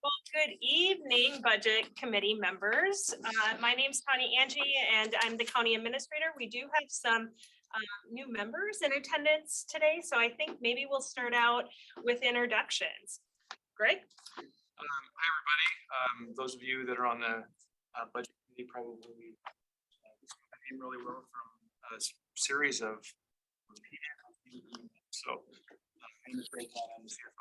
Well, good evening, Budget Committee members. My name's Connie Angie, and I'm the County Administrator. We do have some new members in attendance today, so I think maybe we'll start out with introductions. Greg? Hi, everybody. Those of you that are on the Budget Committee probably name really well from a series of so I'm just great on the CFO.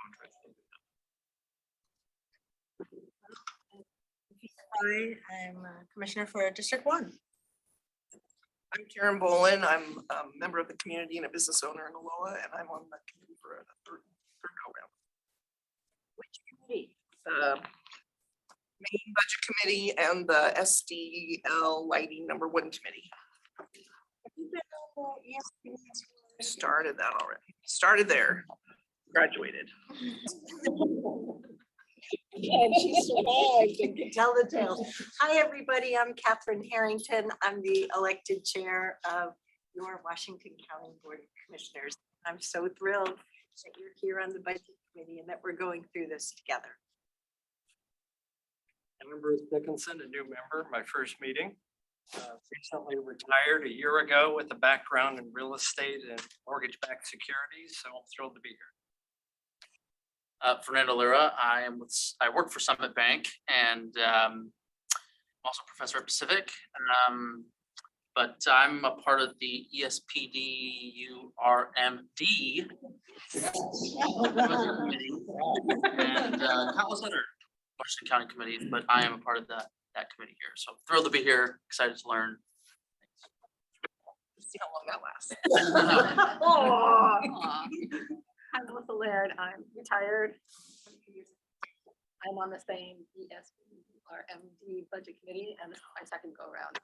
Hi, I'm Commissioner for District 1. I'm Karen Bolin. I'm a member of the community and a business owner in Aloha, and I'm on the committee for a third go round. Which committee? The main budget committee and the SDL lighting #1 committee. Have you been on the ESP? Started that already. Started there. Graduated. And she survived and can tell the tale. Hi, everybody. I'm Catherine Harrington. I'm the elected chair of your Washington County Board of Commissioners. I'm so thrilled that you're here on the budget committee and that we're going through this together. I'm Bruce Dickinson, a new member, my first meeting. Recently retired a year ago with a background in real estate and mortgage-backed securities, so I'm thrilled to be here. Fernando Lira. I work for Summit Bank, and I'm also a professor at Pacific. But I'm a part of the ESPDURMD and countless other Washington County committees, but I am a part of that committee here. So thrilled to be here, excited to learn. See how long that lasts. I'm Melissa Laird. I'm retired. I'm on the same ESPRMD budget committee, and this is my second go around.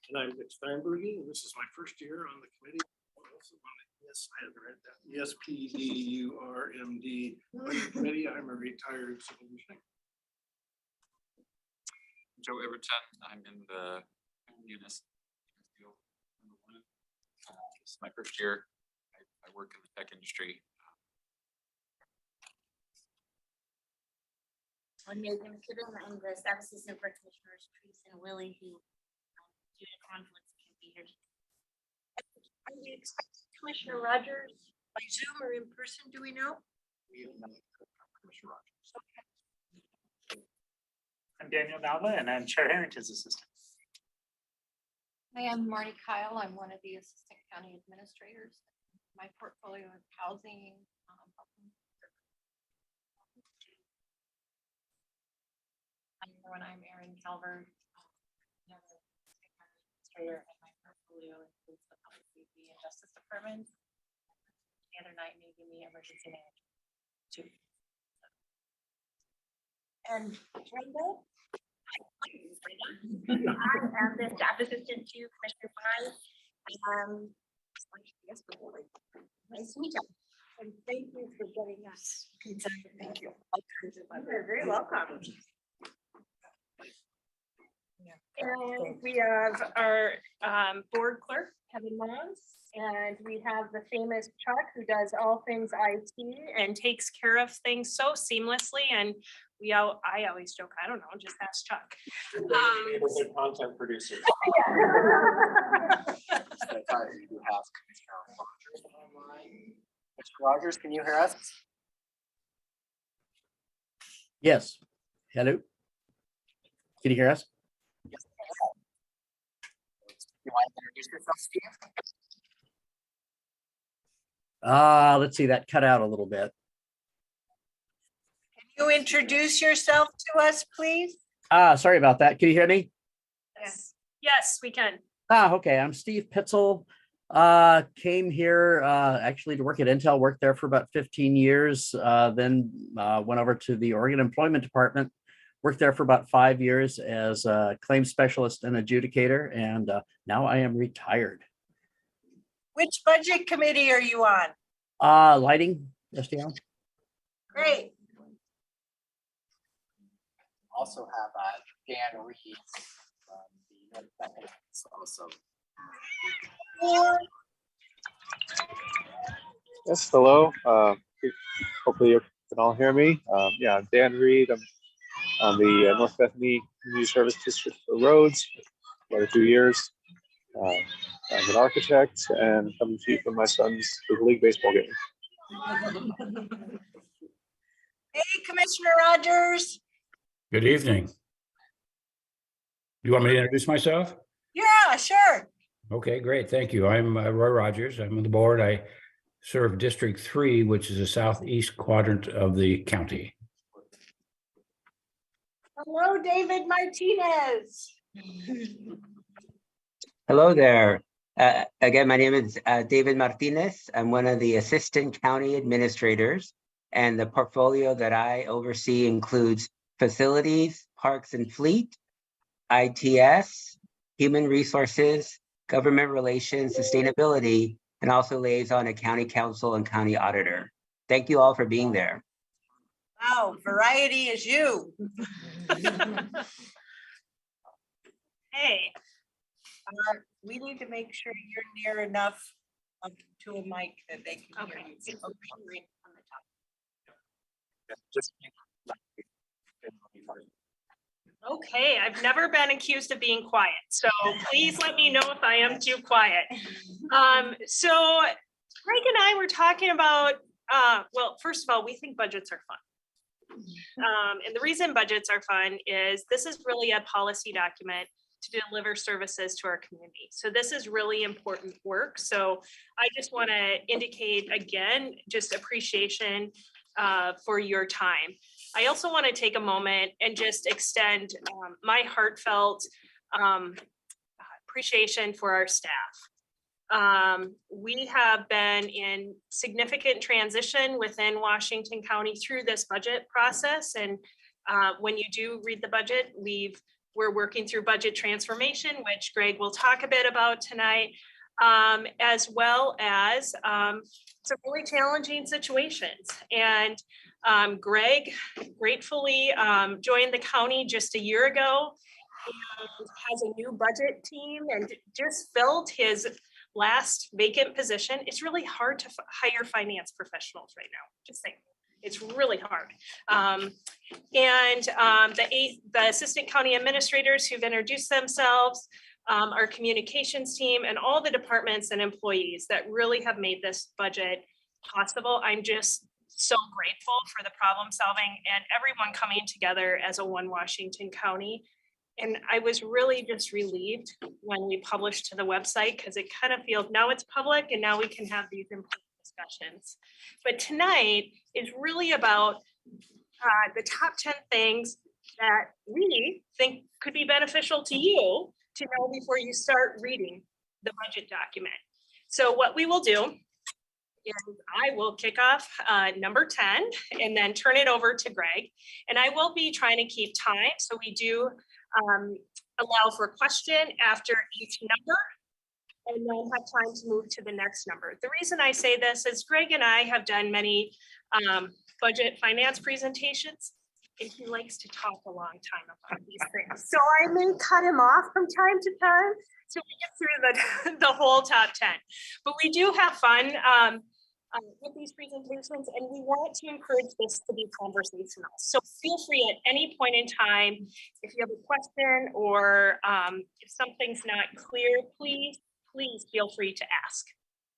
And I'm Nick Steinbergy, and this is my first year on the committee. Also on the ESPDURMD committee. I'm a retired civil engineer. Joe Everton. I'm in the UNIS. This is my first year. I work in the tech industry. I'm Megan McKibben. I'm the staff assistant for Commissioners Treese and Willie, who due to conflicts can't be here. Are we expecting Commissioner Rogers by Zoom or in person? Do we know? Commissioner Rogers. I'm Daniel Nava, and I'm Chair Harrington's assistant. Hi, I'm Marty Kyle. I'm one of the assistant county administrators. My portfolio is housing. I'm Erin Calvert, another assistant county administrator, and my portfolio includes the public safety and justice department. The other night, maybe the emergency management too. And Brenda? I am the staff assistant to Commissioner Pine. Yes, nice to meet you. And thank you for getting us pizza. Thank you. You're very welcome. And we have our board clerk, Kevin Mons, and we have the famous Chuck, who does all things IT and takes care of things so seamlessly. And I always joke, I don't know, just ask Chuck. Neighborhood content producer. Mr. Rogers, can you hear us? Yes. Hello. Can you hear us? Yes. You want to introduce yourself, Steve? Let's see, that cut out a little bit. Can you introduce yourself to us, please? Sorry about that. Can you hear me? Yes, we can. Okay. I'm Steve Pitzel. Came here actually to work at Intel, worked there for about 15 years, then went over to the Oregon Employment Department, worked there for about 5 years as a claims specialist and adjudicator, and now I am retired. Which budget committee are you on? Lighting, SDL. Great. Also have Dan Reed from the North Economics also. Yes, hello. Hopefully you can all hear me. Yeah, I'm Dan Reed. I'm on the North Bethany Community Service District for Roads for 2 years. I'm an architect and coming to you from my son's Little League baseball game. Hey, Commissioner Rogers. Good evening. You want me to introduce myself? Yeah, sure. Okay, great. Thank you. I'm Roy Rogers. I'm on the board. I serve District 3, which is the southeast quadrant of the county. Hello, David Martinez. Hello there. Again, my name is David Martinez. I'm one of the assistant county administrators, and the portfolio that I oversee includes facilities, parks and fleet, ITS, human resources, government relations, sustainability, and also liaison to county council and county auditor. Thank you all for being there. Wow, variety is you. Hey, we need to make sure you're near enough to a mic that they can hear you. It's Okay. right on the top. Okay, I've never been accused of being quiet, so please let me know if I am too quiet. So Greg and I were talking about, well, first of all, we think budgets are fun. And the reason budgets are fun is this is really a policy document to deliver services to our community. So this is really important work. So I just want to indicate again, just appreciation for your time. I also want to take a moment and just extend my heartfelt appreciation for our staff. We have been in significant transition within Washington County through this budget process. And when you do read the budget, we're working through budget transformation, which Greg will talk a bit about tonight, as well as some really challenging situations. And Greg gratefully joined the county just a year ago and has a new budget team and just filled his last vacant position. It's really hard to hire finance professionals right now, just saying. It's really hard. The assistant county administrators who've introduced themselves, our communications team, and all the departments and employees that really have made this budget possible. I'm just so grateful for the problem solving and everyone coming together as a one Washington County. And I was really just relieved when we published to the website because it kind of feels now it's public and now we can have these important discussions. But tonight is really about the top 10 things that we think could be beneficial to you to know before you start reading the budget document. So what we will do is I will kick off number 10 and then turn it over to Greg. And I will be trying to keep time. So we do allow for a question after each number and then have time to move to the next number. The reason I say this is Greg and I have done many budget finance presentations, and he likes to talk a long time about these things. So I may cut him off from time to time so we get through the whole top 10. But we do have fun with these presentations, and we want to encourage this to be conversational. So feel free at any point in time, if you have a question or if something's not clear, please feel free to ask.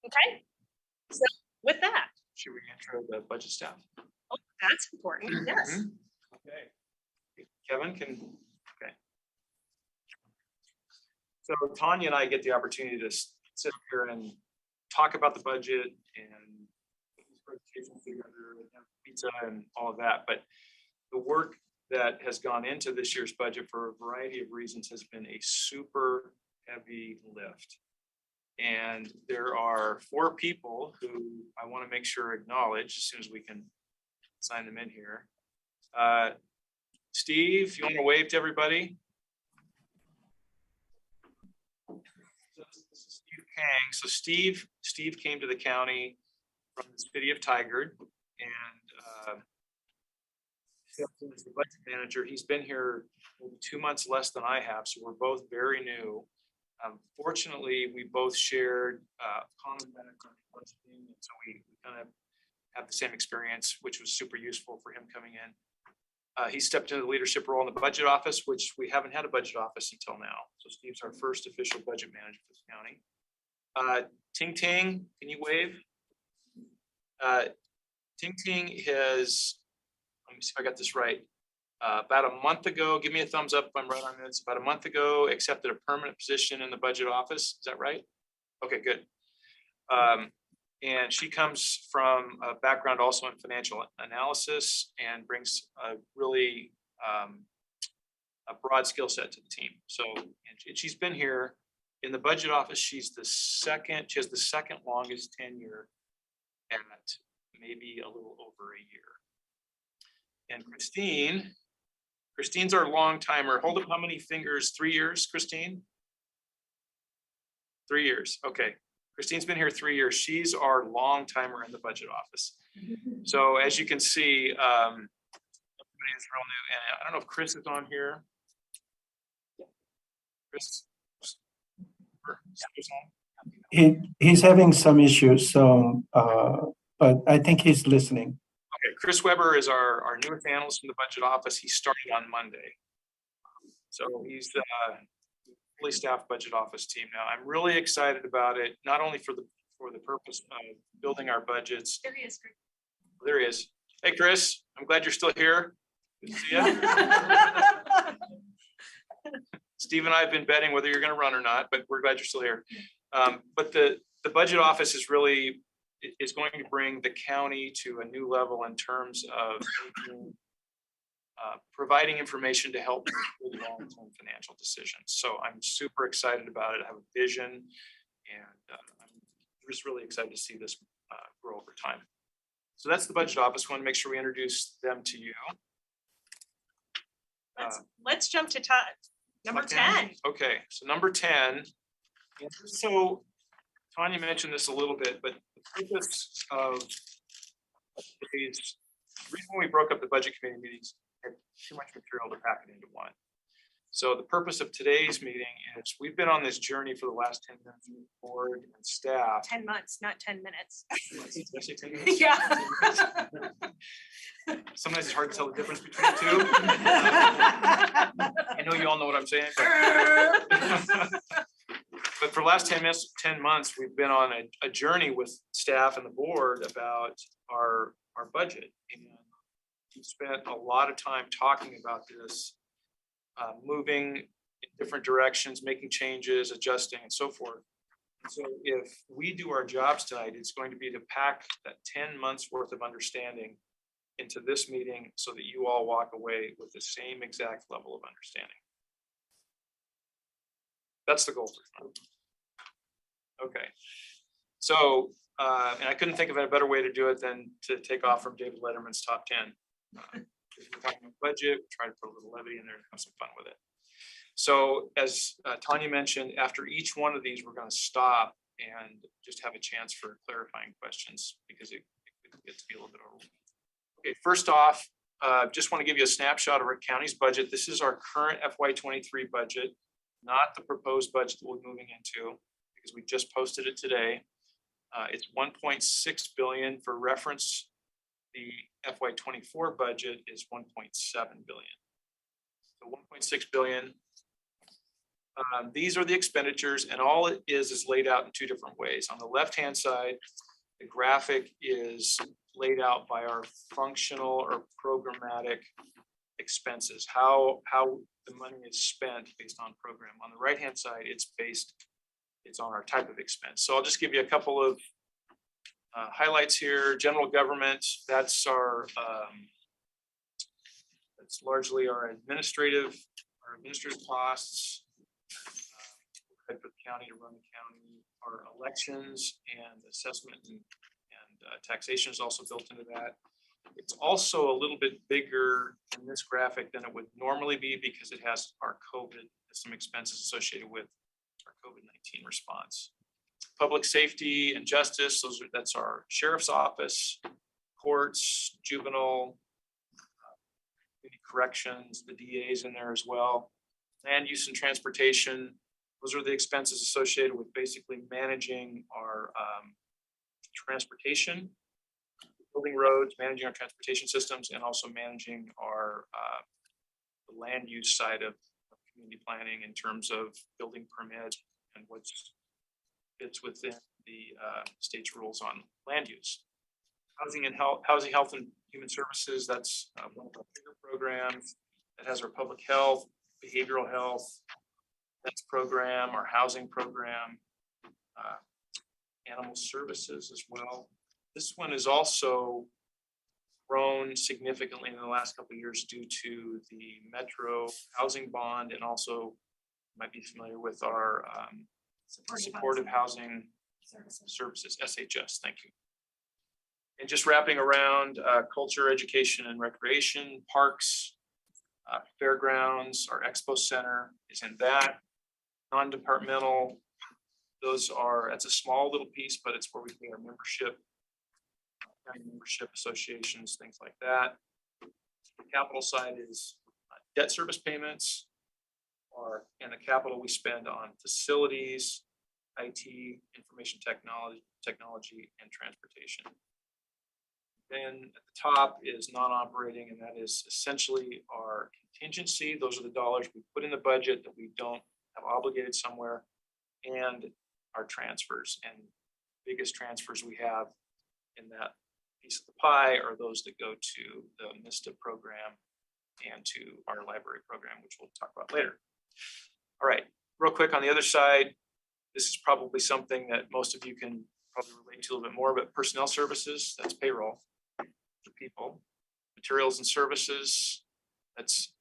Okay? So with that. Should we intro the budget staff? Oh, that's important, yes. Okay. Kevin can, okay. So Tanya and I get the opportunity to sit here and talk about the budget and put these presentations together and have pizza and all of that. But the work that has gone into this year's budget for a variety of reasons has been a super heavy lift. And there are 4 people who I want to make sure acknowledge as soon as we can sign them in here. Steve, you want to wave to everybody? So this is Steve Kang. So Steve came to the county from the city of Tigard, and as the budget manager, he's been here maybe 2 months less than I have, so we're both very new. Fortunately, we both shared common background in budgeting, and so we kind of have the same experience, which was super useful for him coming in. He stepped into the leadership role in the budget office, which we haven't had a budget office until now. So Steve's our first official budget manager for the county. Ting Ting, can you wave? Ting Ting has, let me see if I got this right. About a month ago, give me a thumbs up if I'm right on this. About a month ago, accepted a permanent position in the budget office. Is that right? Okay, good. And she comes from a background also in financial analysis and brings a really a broad skill set to the team. So, and she's been here in the budget office. She has the second longest tenure at maybe a little over a year. And Christine's our long timer. Hold up, how many fingers? 3 years, Christine? 3 years, okay. Christine's been here 3 years. She's our long timer in the budget office. So as you can see, everybody is real new. And I don't know if Chris is on here. Chris? He's having some issues, so but I think he's listening. Okay, Chris Weber is our newest analyst in the budget office. He started on Monday. So he's the fully staffed budget office team now. I'm really excited about it, not only for the purpose of building our budgets. There he is. Chris. There he is. Hey, Chris, I'm glad you're still here. Good to see you. Steve and I have been betting whether you're going to run or not, but we're glad you're still here. But the budget office is really going to bring the county to a new level in terms of providing information to help with long-term financial decisions. So I'm super excited about it. I have a vision, and I'm just really excited to see this grow over time. So that's the budget office. Want to make sure we introduce them to you. Let's jump to number 10. Okay, so number 10. So Tanya mentioned this a little bit, but the purpose of today's, the reason we broke up the budget committee meetings had too much material to pack it into one. So the purpose of today's meeting is we've been on this journey for the last 10 minutes with the board and staff. 10 months, not 10 minutes. Did I say 10 minutes? Yeah. Sometimes it's hard to tell the difference between the two. I know you all know what I'm saying. But for the last 10 months, we've been on a journey with staff and the board about our budget. And we've spent a lot of time talking about this, moving in different directions, making changes, adjusting, and so forth. So if we do our jobs tonight, it's going to be to pack that 10 months worth of understanding into this meeting so that you all walk away with the same exact level of understanding. That's the goal for tonight. Okay. So, and I couldn't think of a better way to do it than to take off from David Letterman's top 10. We're talking about budget, we try to put a little levity in there and have some fun with it. So as Tanya mentioned, after each one of these, we're going to stop and just have a chance for clarifying questions because it gets to be a little bit overwhelming. Okay, first off, just want to give you a snapshot of our county's budget. This is our current FY23 budget, not the proposed budget that we're moving into because we just posted it today. It's 1.6 billion. For reference, the FY24 budget is 1.7 billion. So 1.6 billion. These are the expenditures, and all it is laid out in two different ways. On the left-hand side, the graphic is laid out by our functional or programmatic expenses, how the money is spent based on program. On the right-hand side, it's on our type of expense. So I'll just give you a couple of highlights here. General government, that's largely our administrative costs for the county to run the county. Our elections and assessment and taxation is also built into that. It's also a little bit bigger in this graphic than it would normally be because it has our COVID, some expenses associated with our COVID-19 response. Public safety and justice, that's our sheriff's office, courts, juvenile, corrections, the DA's in there as well. Land use and transportation, Those are the expenses associated with basically managing our transportation, building roads, managing our transportation systems, and also managing our the land use side of community planning in terms of building permit and what's fits within the state's rules on land use. Housing, health, and human services. That's one of our bigger programs. That has our public health, behavioral health, that's program, our housing program, animal services as well. This one is also grown significantly in the last couple of years due to the Metro housing bond, and also you might be familiar with our supportive housing services, SHS. Thank you. And just wrapping around culture, education, and recreation, parks, fairgrounds, our expo center is in that. Non-departmental, that's a small little piece, but it's where we pay our membership, county membership associations, things like that. The capital side is debt service payments, and the capital we spend on facilities, IT, information technology, and transportation. Then at the top is non-operating, and that is essentially our contingency. Those are the dollars we put in the budget that we don't have obligated somewhere, and our transfers. And biggest transfers we have in that piece of the pie are those that go to the MISTA program and to our library program, which we'll talk about later. All right, real quick on the other side, this is probably something that most of you can probably relate to a little bit more, but personnel services, that's payroll for people. Materials and services, that's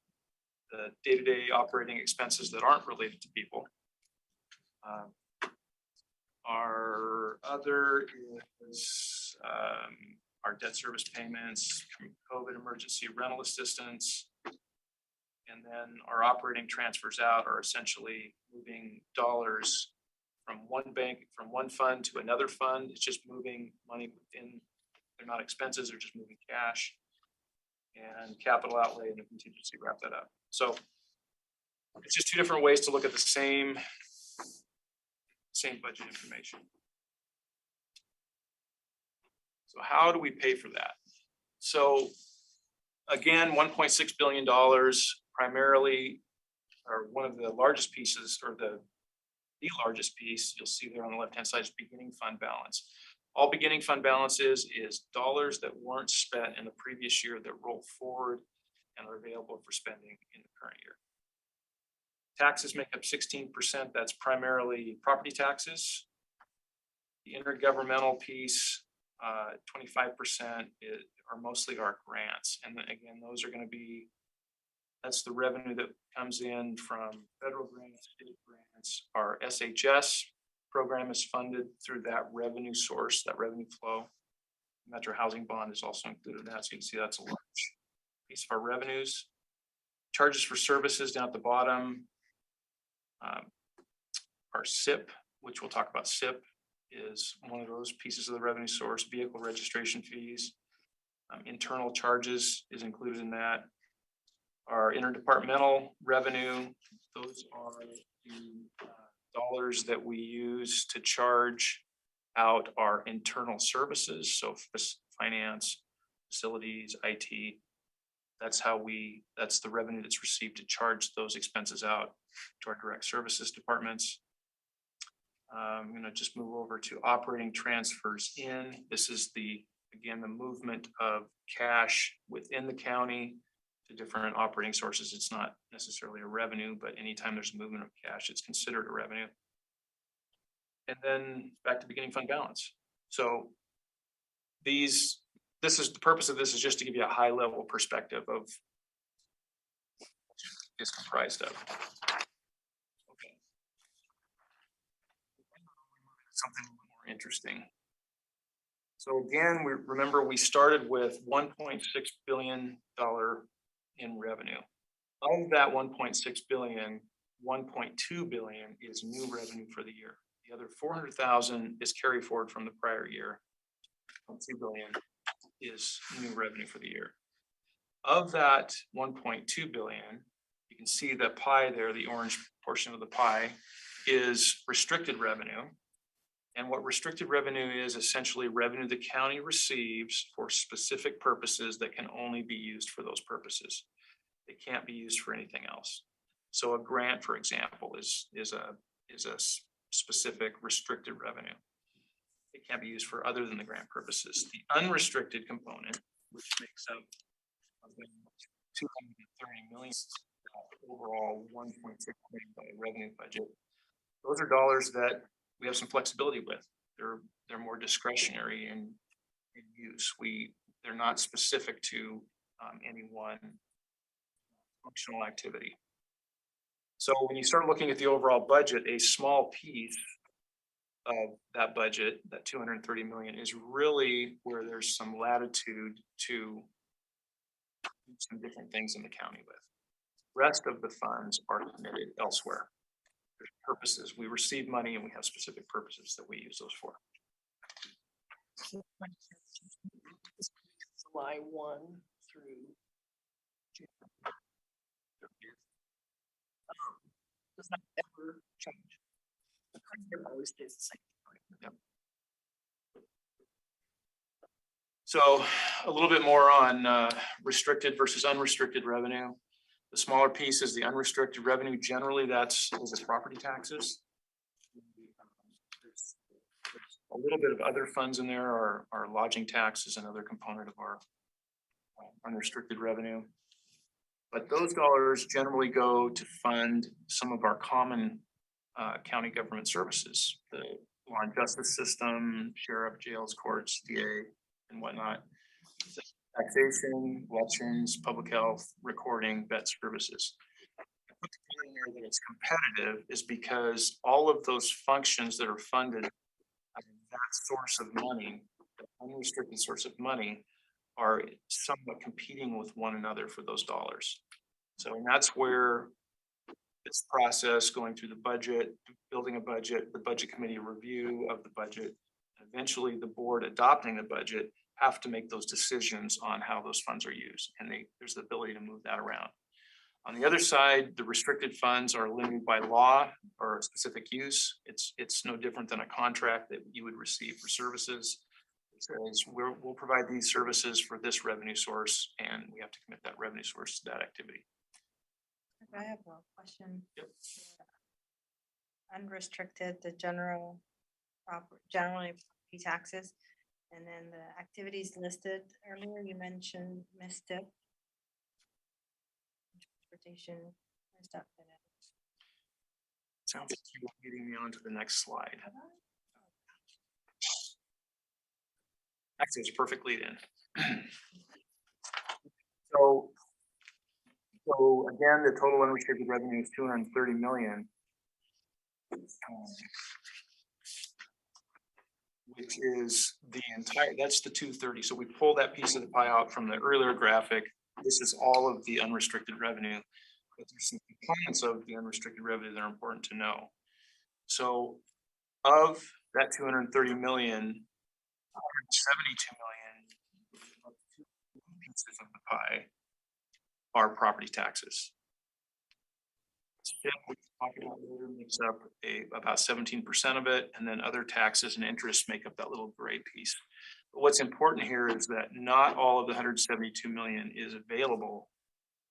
the day-to-day operating expenses that aren't related to people. Our other is our debt service payments, COVID emergency rental assistance. And then our operating transfers out are essentially moving dollars from one bank, from one fund to another fund. It's just moving money within, they're not expenses, they're just moving cash. And capital outlay and the contingency wrap that up. So it's just two different ways to look at the same budget information. So how do we pay for that? So again, $1.6 billion primarily, or one of the largest pieces, or the largest piece you'll see there on the left-hand side is beginning fund balance. All beginning fund balance is dollars that weren't spent in the previous year that roll forward and are available for spending in the current year. Taxes make up 16%. That's primarily property taxes. The intergovernmental piece, 25% are mostly our grants. And then again, those are going to be, that's the revenue that comes in from federal grants, state grants. Our SHS program is funded through that revenue source, that revenue flow. Metro housing bond is also included in that. So you can see that's a large piece of our revenues. Charges for services down at the bottom. Our SIP, which we'll talk about SIP, is one of those pieces of the revenue source. Vehicle registration fees. Internal charges is included in that. Our interdepartmental revenue, those are the dollars that we use to charge out our internal services. So finance, facilities, IT, that's the revenue that's received to charge those expenses out to our direct services departments. I'm going to just move over to operating transfers in. This is again, the movement of cash within the county to different operating sources. It's not necessarily a revenue, but anytime there's a movement of cash, it's considered a revenue. And then back to beginning fund balance. So the purpose of this is just to give you a high level perspective of what it's comprised of. Okay. Something more interesting. So again, we started with $1.6 billion in revenue. Of that 1.6 billion, 1.2 billion is new revenue for the year. The other 400,000 is carry forward from the prior year. 2 billion is new revenue for the year. Of that 1.2 billion, you can see the pie there, the orange portion of the pie. is restricted revenue. And what restricted revenue is essentially revenue the county receives for specific purposes that can only be used for those purposes. It can't be used for anything else. So a grant, for example, is a specific restricted revenue. It can't be used for other than the grant purposes. The unrestricted component, which makes up of the 230 million overall 1.6 million revenue budget. Those are dollars that we have some flexibility with. They're more discretionary in use. They're not specific to any one functional activity. So when you start looking at the overall budget, a small piece of that budget, that 230 million, is really where there's some latitude to do some different things in the county with. Rest of the funds are committed elsewhere. There's purposes. We receive money and we have specific purposes that we use those for. July 1 through June. Does not ever change. The current always stays the same. Yep. So a little bit more on restricted versus unrestricted revenue. The smaller piece is the unrestricted revenue. Generally, that's the property taxes. There's a little bit of other funds in there, our lodging tax is another component of our unrestricted revenue. But those dollars generally go to fund some of our common county government services, the law and justice system, sheriff, jails, courts, DA, and whatnot. Taxation, elections, public health, recording, vet services. I put the point in there that it's competitive is because all of those functions that are funded out of that source of money, the unrestricted source of money, are somewhat competing with one another for those dollars. So, and that's where this process going through the budget, building a budget, the budget committee review of the budget, eventually the board adopting the budget, have to make those decisions on how those funds are used. And there's the ability to move that around. On the other side, the restricted funds are limited by law or a specific use. It's no different than a contract that you would receive for services. It says we'll provide these services for this revenue source, and we have to commit that revenue source to that activity. I have a question. Yep. Unrestricted, the generally property taxes, and then the activities listed earlier, you mentioned MISTIP. Transportation and stuff. Sounds like you were leading me on to the next slide. Actually, it's a perfect lead in. So again, the total unrestricted revenue is 230 million. Which is the entire, that's the 230. So we pull that piece of the pie out from the earlier graphic. This is all of the unrestricted revenue, but there's some components of the unrestricted revenue that are important to know. So of that 230 million, 172 million pieces of the pie are property taxes. We talked about later makes up about 17% of it, and then other taxes and interest make up that little gray piece. But what's important here is that not all of the 172 million is available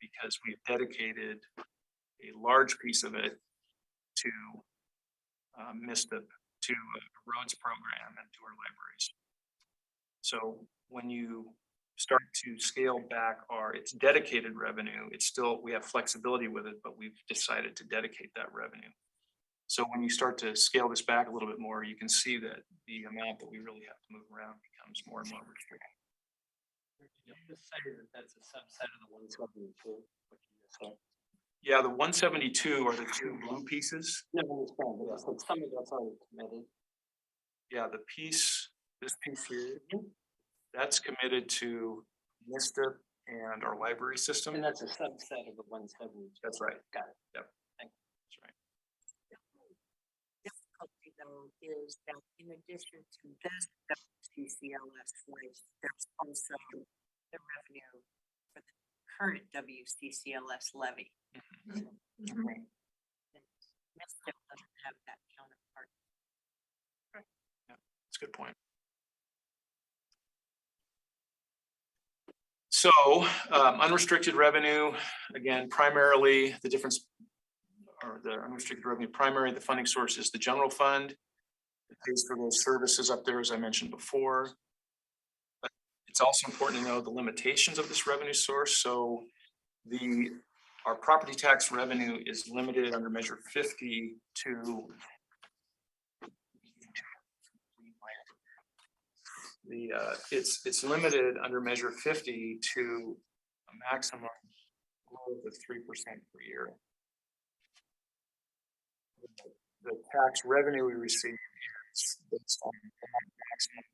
because we've dedicated a large piece of it to MISTIP, to a roads program, and to our libraries. So when you start to scale back it's dedicated revenue, it's still, we have flexibility with it, but we've decided to dedicate that revenue. So when you start to scale this back a little bit more, you can see that the amount that we really have to move around becomes more and more restricted. You just say that that's a subset of the 172. Yeah, the 172 are the two blue pieces. No, some of that's already committed. Yeah, the piece, this piece here, that's committed to MISTIP and our library system. And that's a subset of the 172. That's right. Got it. Yep. Thank you. That's right. Difficulty though is that in addition to this WCCLS levy, there's also the revenue for the current WCCLS levy. MISTIP doesn't have that counterpart. That's a good point. So unrestricted revenue, again, primarily the difference, or the unrestricted revenue, primary, the funding source is the general fund. It pays for those services up there, as I mentioned before. But it's also important to know the limitations of this revenue source. So our property tax revenue is limited under Measure 50 to it's limited under Measure 50 to a maximum growth of 3% per year. The tax revenue we receive is based on the maximum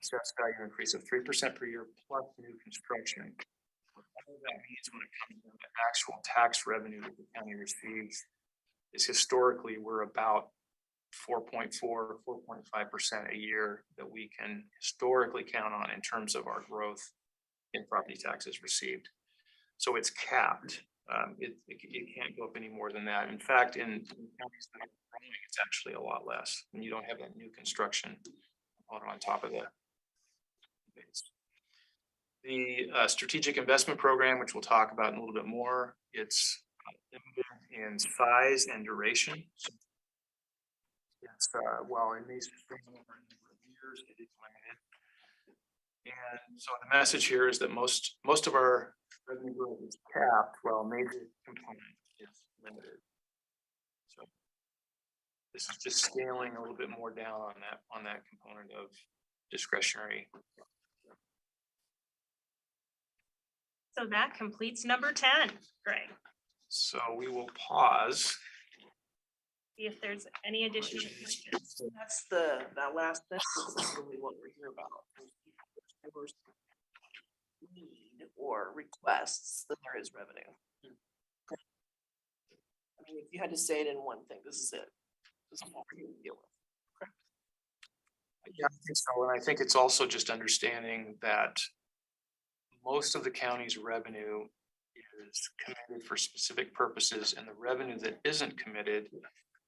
assessed value increase of 3% per year plus new construction. What that means when it comes to the actual tax revenue that the county receives is historically we're about 4.4, 4.5% a year that we can historically count on in terms of our growth in property taxes received. So it's capped. It can't go up any more than that. In fact, in counties that are growing, it's actually a lot less, and you don't have that new construction on top of that. The strategic investment program, which we'll talk about in a little bit more, it's limited in size and duration. It's well, in these years, it is limited. And so the message here is that most of our revenue growth is capped, while major component is limited. So this is just scaling a little bit more down on that component of discretionary. So that completes number 10, Greg. So we will pause. See if there's any additional questions. That's that last sentence is really what we're here about. If there's need or requests, then there is revenue. I mean, if you had to say it in one thing, this is it. This is what we're going to deal with. Yeah, I think so. And I think it's also just understanding that most of the county's revenue is committed for specific purposes, and the revenue that isn't committed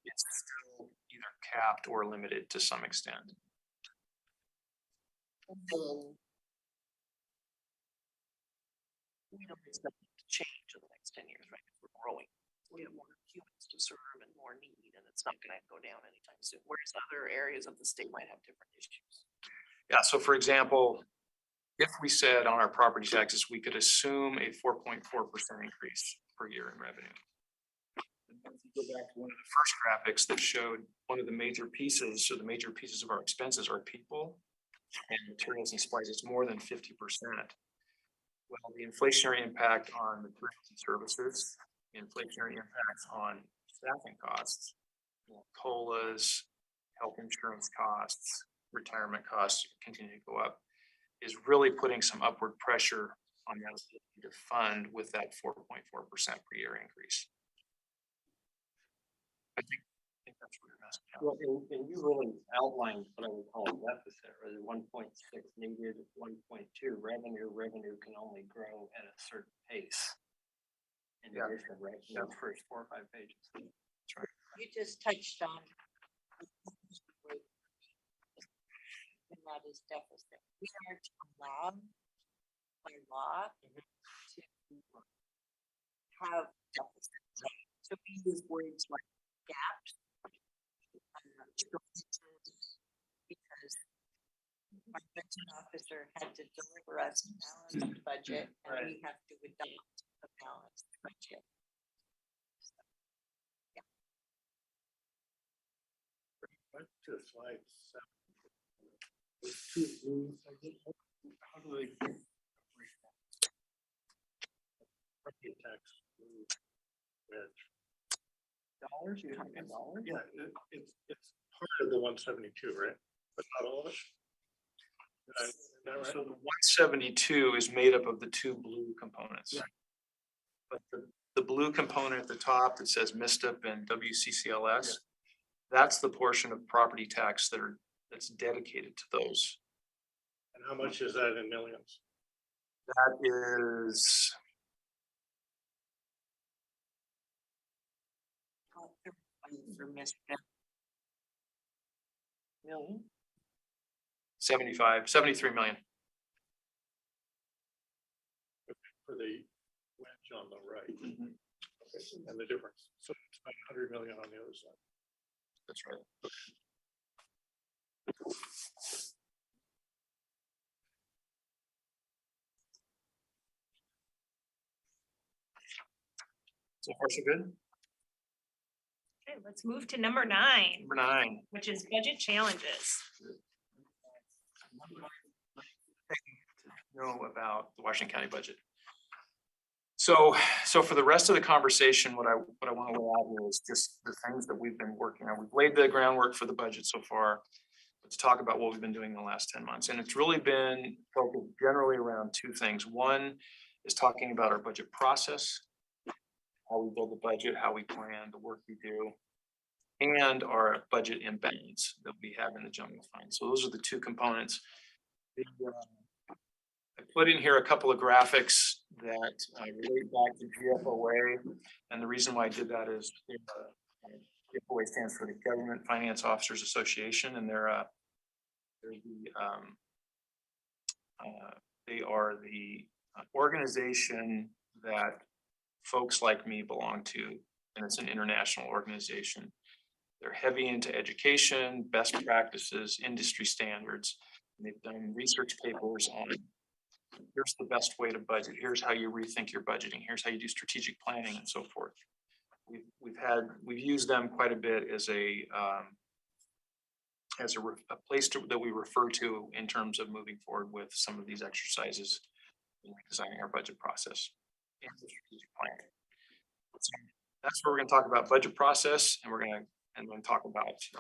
is still either capped or limited to some extent. And then we don't expect it to change in the next 10 years, right? We're growing. We have more humans to serve and more need, and it's not going to go down anytime soon. Whereas other areas of the state might have different issues. Yeah, so for example, if we said on our property taxes, we could assume a 4.4% increase per year in revenue. And if you go back to one of the first graphics that showed one of the major pieces, so the major pieces of our expenses are people and materials and supplies, it's more than 50%. Well, the inflationary impact on materials and services, the inflationary impacts on staffing costs, COLAs, health insurance costs, retirement costs continue to go up, is really putting some upward pressure on that ability to fund with that 4.4% per year increase. I think that's what you're asking. Well, and you really outlined what I would call a deficit, or the 1.6 needed, 1.2 revenue can only grow at a certain pace. In addition, right? The first 4 or 5 pages. That's right. You just touched on. And that is deficit. We are allowed by law to have deficits. So we use words like gaps. Because our budget officer had to deliver us a balanced budget, and we have to adopt a balanced budget. Back to slide 7. Those two blues, I think, how do they? Property tax. Dollars? You're talking about dollars? Yeah, it's part of the 172, right? But not all of it. Is that right? So the 172 is made up of the two blue components. Right. But the blue component at the top that says MISTIP and WCCLS, that's the portion of property tax that's dedicated to those. And how much is that in millions? That is For Mr. million. 73 million. For the wedge on the right. Okay, and the difference, so it's about 100 million on the other side. That's right. So far, so good. Okay, let's move to number 9, Number 9. which is budget challenges. Know about the Washington County budget. So for the rest of the conversation, what I want to lay out here is just the things that we've been working on. We've laid the groundwork for the budget so far. Let's talk about what we've been doing in the last 10 months. And it's really been focused generally around 2 things. One is talking about our budget process, how we build the budget, how we plan, the work we do, and our budget imbalance that we have in the general fund. So those are the 2 components. I put in here a couple of graphics that relate back to GFOA. And the reason why I did that is GFOA stands for the Government Finance Officers Association, and they are the organization that folks like me belong to, and it's an international organization. They're heavy into education, best practices, industry standards. And they've done research papers on here's the best way to budget. Here's how you rethink your budgeting. Here's how you do strategic planning and so forth. We've used them quite a bit as a place that we refer to in terms of moving forward with some of these exercises in designing our budget process and the strategic planning. So that's where we're going to talk about budget process, and then talk about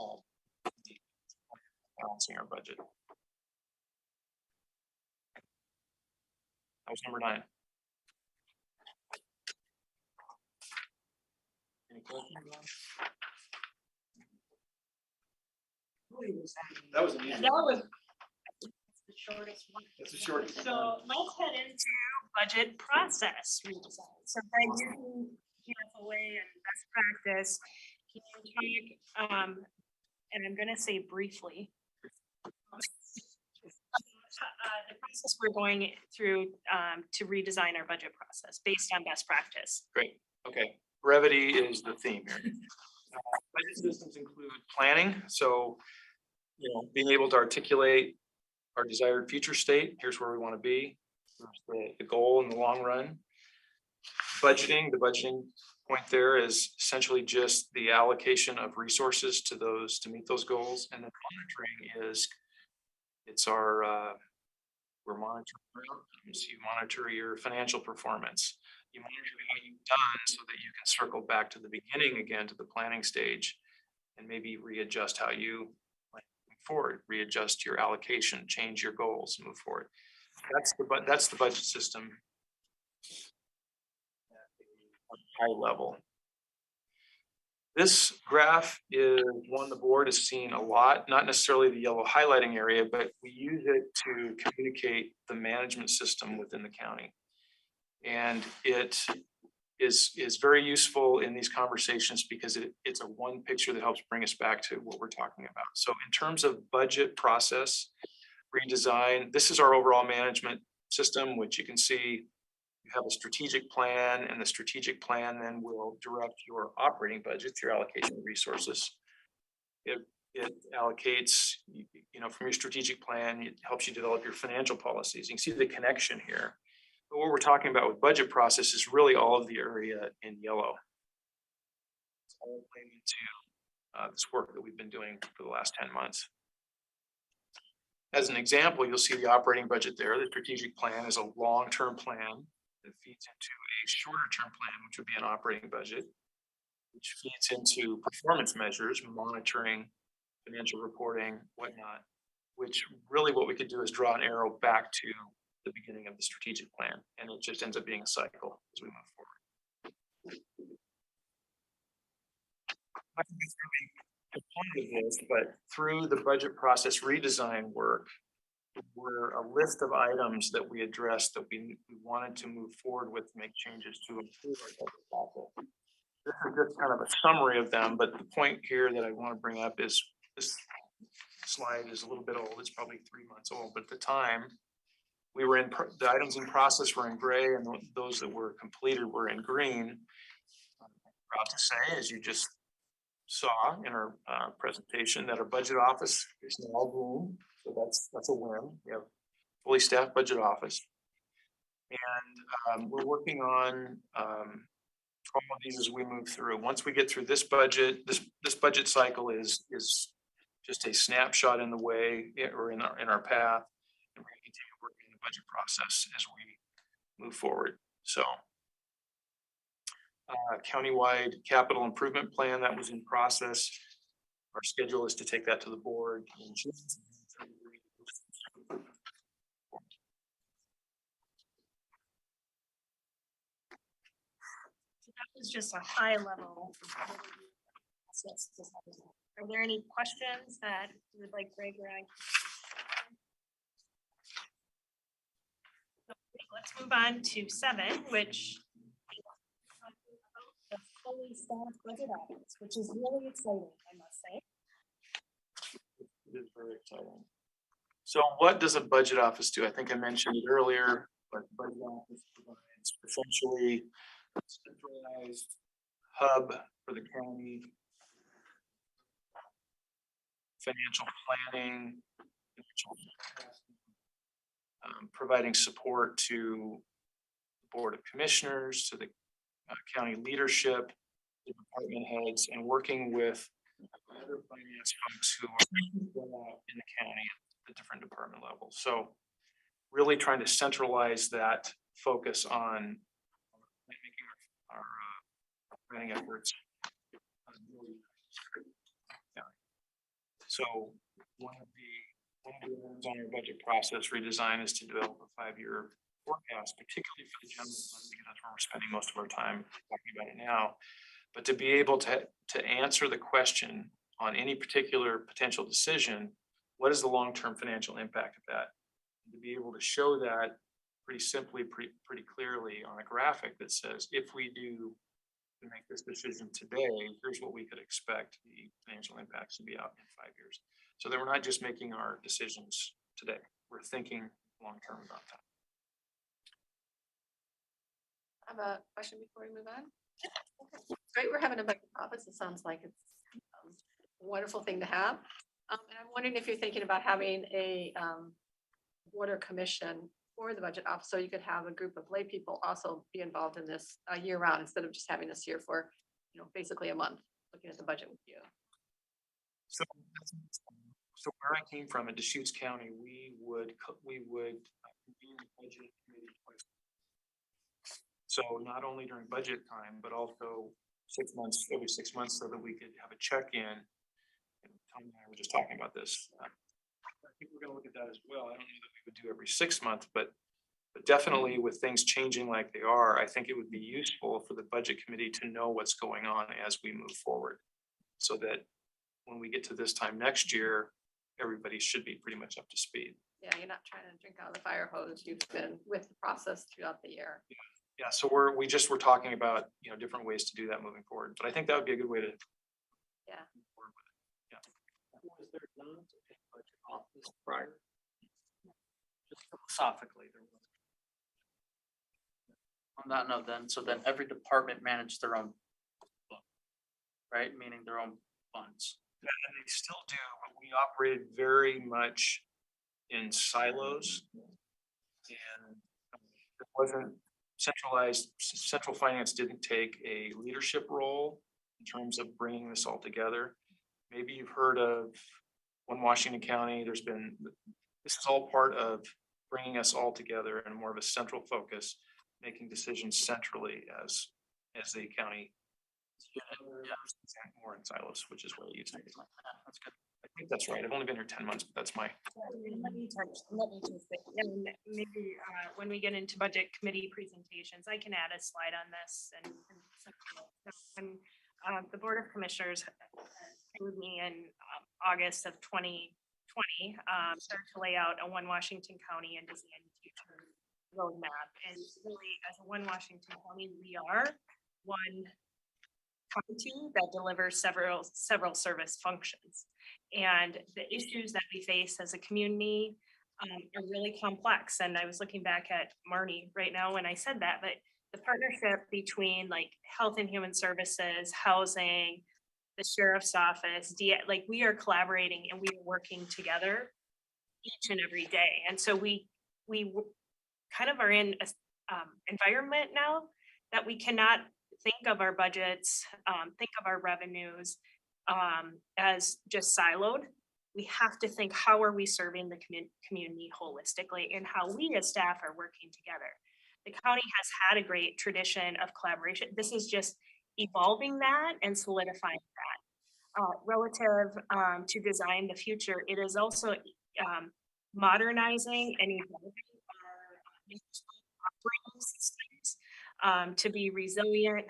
balancing our budget. That was number 9. Any questions? That was an easy That one. was the shortest one. That's the shortest. So let's head into budget process redesign. So by using GFOA and best practice, can you talk, and I'm gonna say briefly, the process we're going through to redesign our budget process based on best practice. Great. Okay. Brevity is the theme here. Budget systems include planning. So, being able to articulate our desired future state. Here's where we want to be. Here's the goal in the long run. Budgeting, the budgeting point there is essentially just the allocation of resources to meet those goals. And then monitoring is, we're monitoring your outcomes. You monitor your financial performance. You monitor how you've done so that you can circle back to the beginning again, to the planning stage, and maybe readjust how you plan moving forward, readjust your allocation, change your goals, move forward. That's the budget system at a high level. This graph is one the board has seen a lot, not necessarily the yellow highlighting area, but we use it to communicate the management system within the county. And it is very useful in these conversations because it's a one picture that helps bring us back to what we're talking about. So in terms of budget process redesign, this is our overall management system, which you can see you have a strategic plan, and the strategic plan then will direct your operating budget, your allocation of resources. It allocates, from your strategic plan, it helps you develop your financial policies. You can see the connection here. But what we're talking about with budget process is really all of the area in yellow. It's all playing into this work that we've been doing for the last 10 months. As an example, you'll see the operating budget there. The strategic plan is a long-term plan that feeds into a shorter-term plan, which would be an operating budget, which feeds into performance measures, monitoring, financial reporting, whatnot, which really what we could do is draw an arrow back to the beginning of the strategic plan, and it just ends up being a cycle as we move forward. I think it's really the point of this, but through the budget process redesign work, were a list of items that we addressed that we wanted to move forward with, make changes to improve our budget process. This is just kind of a summary of them, but the point here that I want to bring up is this slide is a little bit old. It's probably 3 months old, but at the time we were the items in process were in gray and those that were completed were in green. Proud to say, as you just saw in our presentation, that our budget office is now green. So that's a win. We have fully staffed budget office. And we're working on all of these as we move through. Once we get through this budget, this budget cycle is just a snapshot in the way or in our path. And we're going to continue working the budget process as we move forward. So countywide capital improvement plan that was in process. Our schedule is to take that to the board in June. That was just a high level. Are there any questions that you would like Greg or I? Okay, let's move on to 7, which the fully staffed budget office, which is really exciting, I must say. It is very exciting. So what does a budget office do? I think I mentioned it earlier, but the budget office provides essentially a centralized hub for the county, financial planning, providing support to the Board of Commissioners, to the county leadership, the department heads, and working with other finance folks who are in the county at the different department levels. So really trying to centralize that focus on making our planning efforts. So one of the items on our budget process redesign is to develop a 5-year forecast, particularly for the general fund, because that's where we're spending most of our time talking about it now. But to be able to answer the question on any particular potential decision, what is the long-term financial impact of that? And to be able to show that pretty simply, pretty clearly on a graphic that says, if we do make this decision today, here's what we could expect the financial impacts to be out in 5 years. So that we're not just making our decisions today, we're thinking long-term about that. I have a question before we move on. Great, we're having a budget office. It sounds like it's a wonderful thing to have. And I'm wondering if you're thinking about having a board or commission for the budget office, so you could have a group of lay people also be involved in this year round, instead of just having us here for, basically a month, looking at the budget with you. So where I came from in Deschutes County, we would convene the budget committee twice. So not only during budget time, but also every 6 months, so that we could have a check-in. And Tom and I were just talking about this. I think we're gonna look at that as well. I don't know that we would do every 6 months, but definitely with things changing like they are, I think it would be useful for the budget committee to know what's going on as we move forward. So that when we get to this time next year, everybody should be pretty much up to speed. Yeah, you're not trying to drink out of the fire hose. You've been with the process throughout the year. Yeah, so we're talking about, different ways to do that moving forward, but I think that would be a good way to. Yeah. Move forward with it. Yeah. Was there not a budget office prior? Just philosophically, there was. On that note then, so then every department managed their own book, right? Meaning their own funds. And they still do, but we operated very much in silos. And it wasn't centralized. Central finance didn't take a leadership role in terms of bringing this all together. Maybe you've heard of One Washington County. This is all part of bringing us all together in more of a central focus, making decisions centrally as the county. More in silos, which is what you say. That's good. I think that's right. I've only been here 10 months, but that's my. Let me just say, maybe when we get into budget committee presentations, I can add a slide on this and the Board of Commissioners with me in August of 2020 started to lay out a One Washington County and design future roadmap. And really, as a One Washington County, we are one come to that delivers several service functions. And the issues that we face as a community are really complex. And I was looking back at Marnie right now when I said that, but the partnership between like Health and Human Services, housing, the sheriff's office, like we are collaborating and we are working together each and every day. And so we kind of are in a environment now that we cannot think of our budgets, think of our revenues as just siloed. We have to think, how are we serving the community holistically, and how we as staff are working together. The county has had a great tradition of collaboration. This is just evolving that and solidifying that. Relative to design the future, it is also modernizing and evolving our operating systems to be resilient,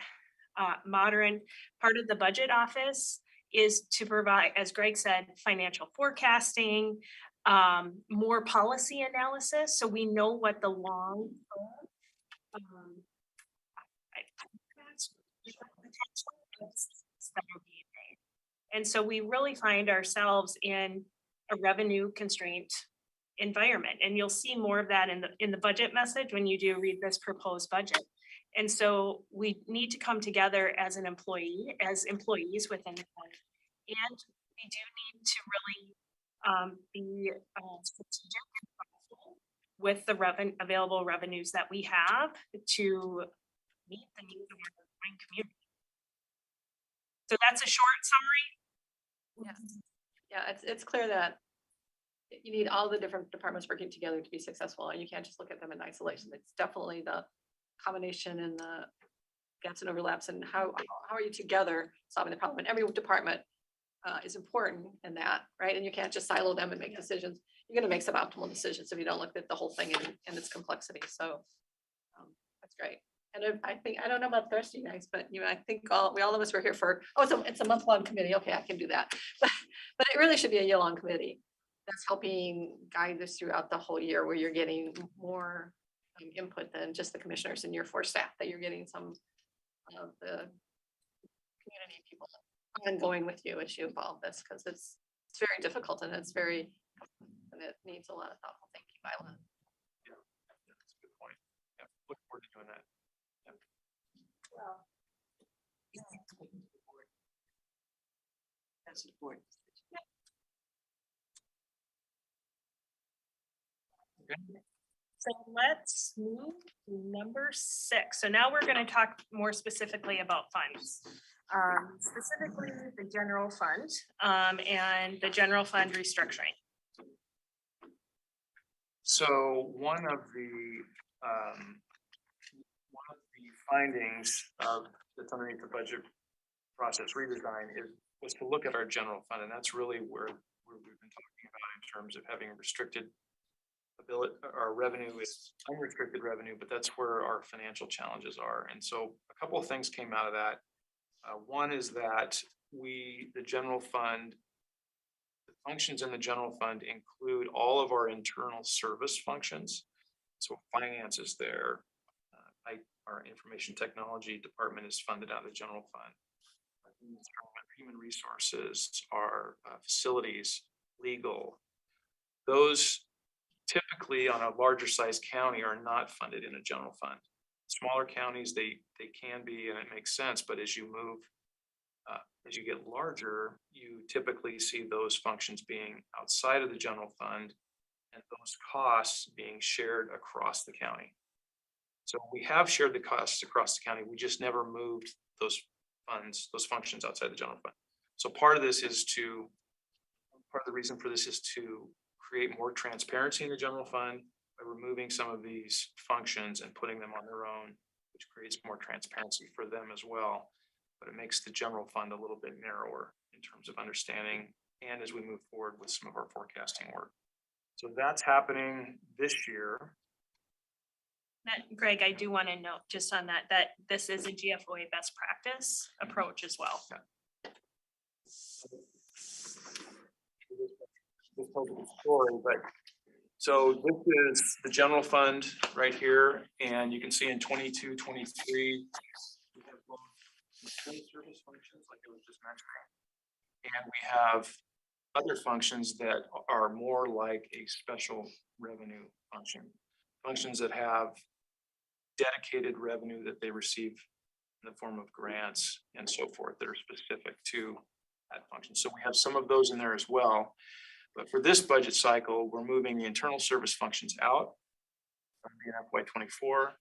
modern. Part of the budget office is to provide, as Greg said, financial forecasting, more policy analysis, so we know what the long term and so we really find ourselves in a revenue constraint environment, and you'll see more of that in the budget message when you do read this proposed budget. And so we need to come together as employees within the county, and we do need to really be strategic and thoughtful with the available revenues that we have to meet the needs of our growing community. So that's a short summary. Yeah, it's clear that you need all the different departments working together to be successful, and you can't just look at them in isolation. It's definitely the combination and the gaps and overlaps, and how are you together solving the problem? And every department is important in that, right? And you can't just silo them and make decisions. You're going to make suboptimal decisions if you don't look at the whole thing and its complexity. So that's great. And I don't know about the rest of you guys, but I think all of us were here for, it's a month-long committee. Okay, I can do that. But it really should be a year-long committee that's helping guide this throughout the whole year, where you're getting more input than just the commissioners and your 4 staff, that you're getting some of the community people ongoing with you as you evolve this, because it's very difficult and it needs a lot of thoughtful thinking by a lot. Yeah, that's a good point. Yeah, look forward to doing that. That's important. So let's move to number 6. So now we're going to talk more specifically about funds, specifically the general fund and the general fund restructuring. So one of the findings of that's underneath the budget process redesign was to look at our general fund, and that's really where we've been talking about in terms of having restricted ability. Our revenue is unrestricted revenue, but that's where our financial challenges are. And so a couple of things came out of that. One is that the general fund, the functions in the general fund include all of our internal service functions. So finance is there. Our information technology department is funded out of the general fund. Human resources, our facilities, legal. Those typically on a larger size county are not funded in a general fund. Smaller counties, they can be, and it makes sense, but as you move, as you get larger, you typically see those functions being outside of the general fund and those costs being shared across the county. So we have shared the costs across the county. We just never moved those funds, those functions outside the general fund. So part of the reason for this is to create more transparency in the general fund by removing some of these functions and putting them on their own, which creates more transparency for them as well. But it makes the general fund a little bit narrower in terms of understanding, and as we move forward with some of our forecasting work. So that's happening this year. Greg, I do want to note just on that this is a GFOA best practice approach as well. This tells you the story, but so this is the general fund right here, and you can see in 22, 23, we have both service functions, like I was just mentioning. And we have other functions that are more like a special revenue function. Functions that have dedicated revenue that they receive in the form of grants and so forth that are specific to that function. So we have some of those in there as well. But for this budget cycle, we're moving the internal service functions out. In FY24,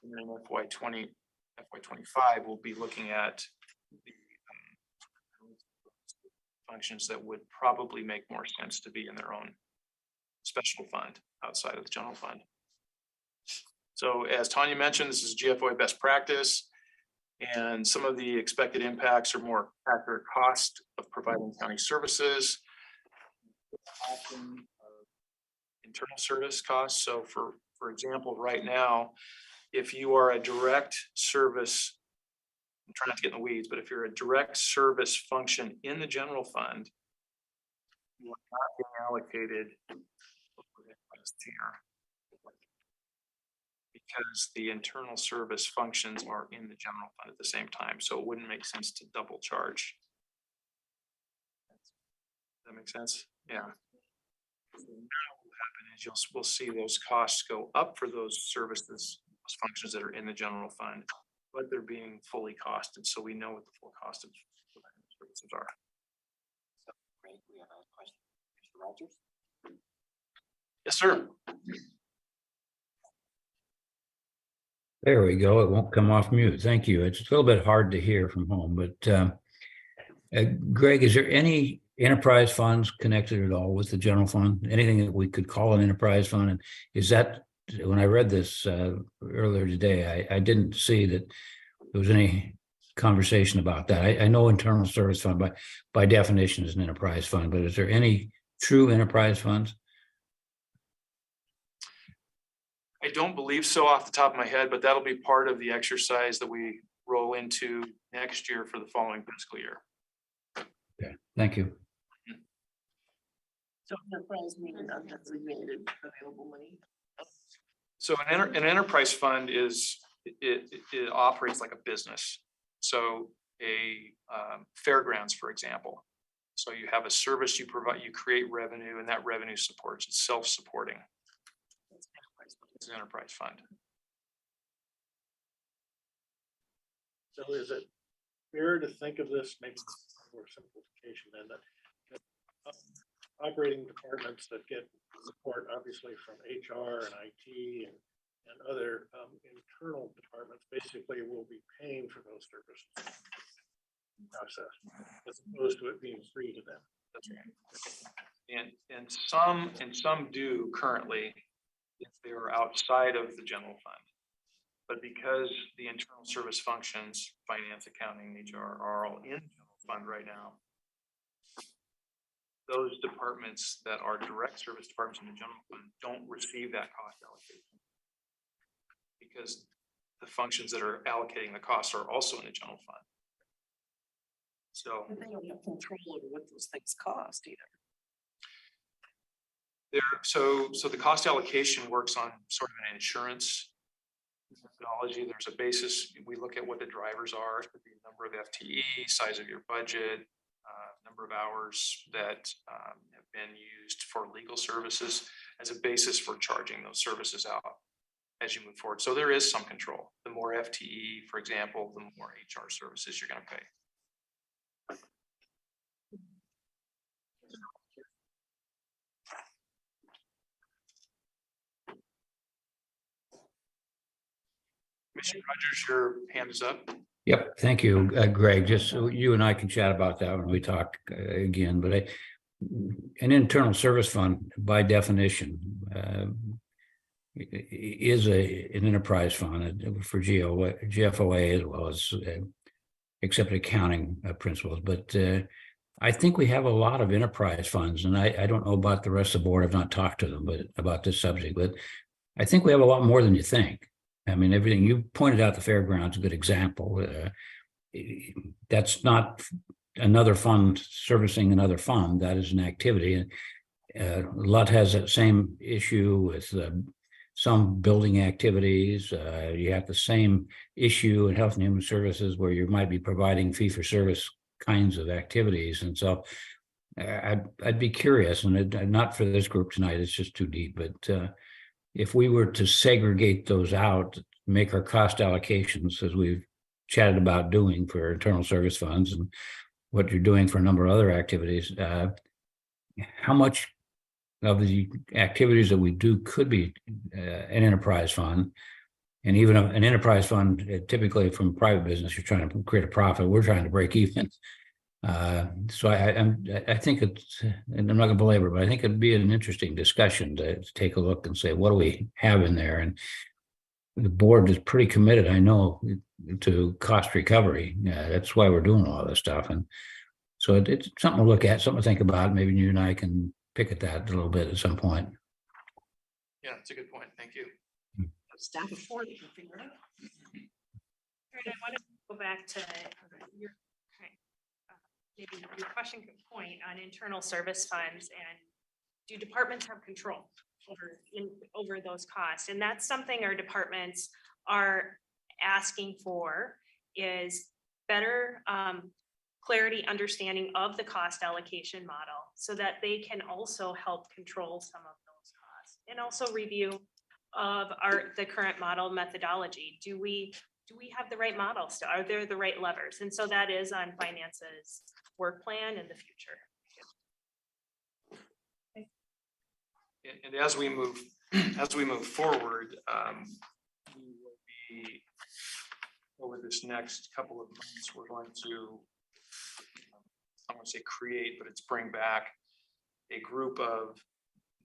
and then FY25, we'll be looking at the functions that would probably make more sense to be in their own special fund outside of the general fund. So as Tanya mentioned, this is GFOA best practice, and some of the expected impacts are more accurate cost of providing county services, internal service costs. So for example, right now, if you are a direct service, I'm trying not to get in the weeds, but if you're a direct service function in the general fund, you are not being allocated here because the internal service functions are in the general fund at the same time. So it wouldn't make sense to double charge. Does that make sense? Yeah. So now what will happen is we'll see those costs go up for those services, those functions that are in the general fund, but they're being fully costed. So we know what the full cost of services are. So, great. We have a question. Mr. Rogers? Yes, sir. There we go. It won't come off mute. Thank you. It's a little bit hard to hear from home, but Greg, is there any enterprise funds connected at all with the general fund? Anything that we could call an enterprise fund? And is that, when I read this earlier today, I didn't see that there was any conversation about that. I know internal service fund by definition is an enterprise fund, but is there any true enterprise funds? I don't believe so off the top of my head, but that'll be part of the exercise that we roll into next year for the following fiscal year. Okay, thank you. So enterprise meaning undesignated available money. So an enterprise fund is, it operates like a business. So a fairgrounds, for example. So you have a service you provide, you create revenue, and that revenue supports, it's self-supporting. It's an enterprise fund. So is it fair to think of this, maybe more simplification than that, operating departments that get support obviously from HR and IT and other internal departments basically will be paying for those services process as opposed to it being free to them. That's right. And some do currently if they are outside of the general fund. But because the internal service functions, finance, accounting, HR are all in the general fund right now, those departments that are direct service departments in the general fund don't receive that cost allocation because the functions that are allocating the costs are also in the general fund. So They don't have control over what those things cost either. so the cost allocation works on sort of an insurance methodology. There's a basis. We look at what the drivers are, it could be number of FTE, size of your budget, number of hours that have been used for legal services as a basis for charging those services out as you move forward. So there is some control. The more FTE, for example, the more HR services you're going to pay. Commissioner Rogers, your hand is up. Yep, thank you, Greg. Just so you and I can chat about that when we talk again, but an internal service fund by definition is an enterprise fund for GFOA as well as accepted accounting principles. But I think we have a lot of enterprise funds, and I don't know about the rest of the board. I've not talked to them about this subject, but I think we have a lot more than you think. I mean, everything you pointed out, the fairgrounds, a good example. That's not another fund servicing another fund. That is an activity. LUT has that same issue with some building activities. You have the same issue in Health and Human Services where you might be providing fee-for-service kinds of activities. And so I'd be curious, and not for this group tonight, it's just too deep, but if we were to segregate those out, make our cost allocations as we've chatted about doing for internal service funds and what you're doing for a number of other activities, how much of the activities that we do could be an enterprise fund? And even an enterprise fund, typically from private business, you're trying to create a profit. We're trying to break even. So I think it's, and I'm not going to belabor, but I think it'd be an interesting discussion to take a look and say, what do we have in there? And the board is pretty committed, I know, to cost recovery. That's why we're doing all this stuff. And so it's something to look at, something to think about. Maybe you and I can pick at that a little bit at some point. Yeah, that's a good point. Thank you. Staff of 4 that can figure it out. Karen, I want to go back to your maybe your question point on internal service funds, and do departments have control over those costs? And that's something our departments are asking for, is better clarity, understanding of the cost allocation model, so that they can also help control some of those costs, and also review of the current model methodology. Do we have the right models? Are there the right levers? And so that is on finance's work plan in the future. And as we move forward, we will be, over this next couple of months, we're going to, I don't want to say create, but it's bring back a group of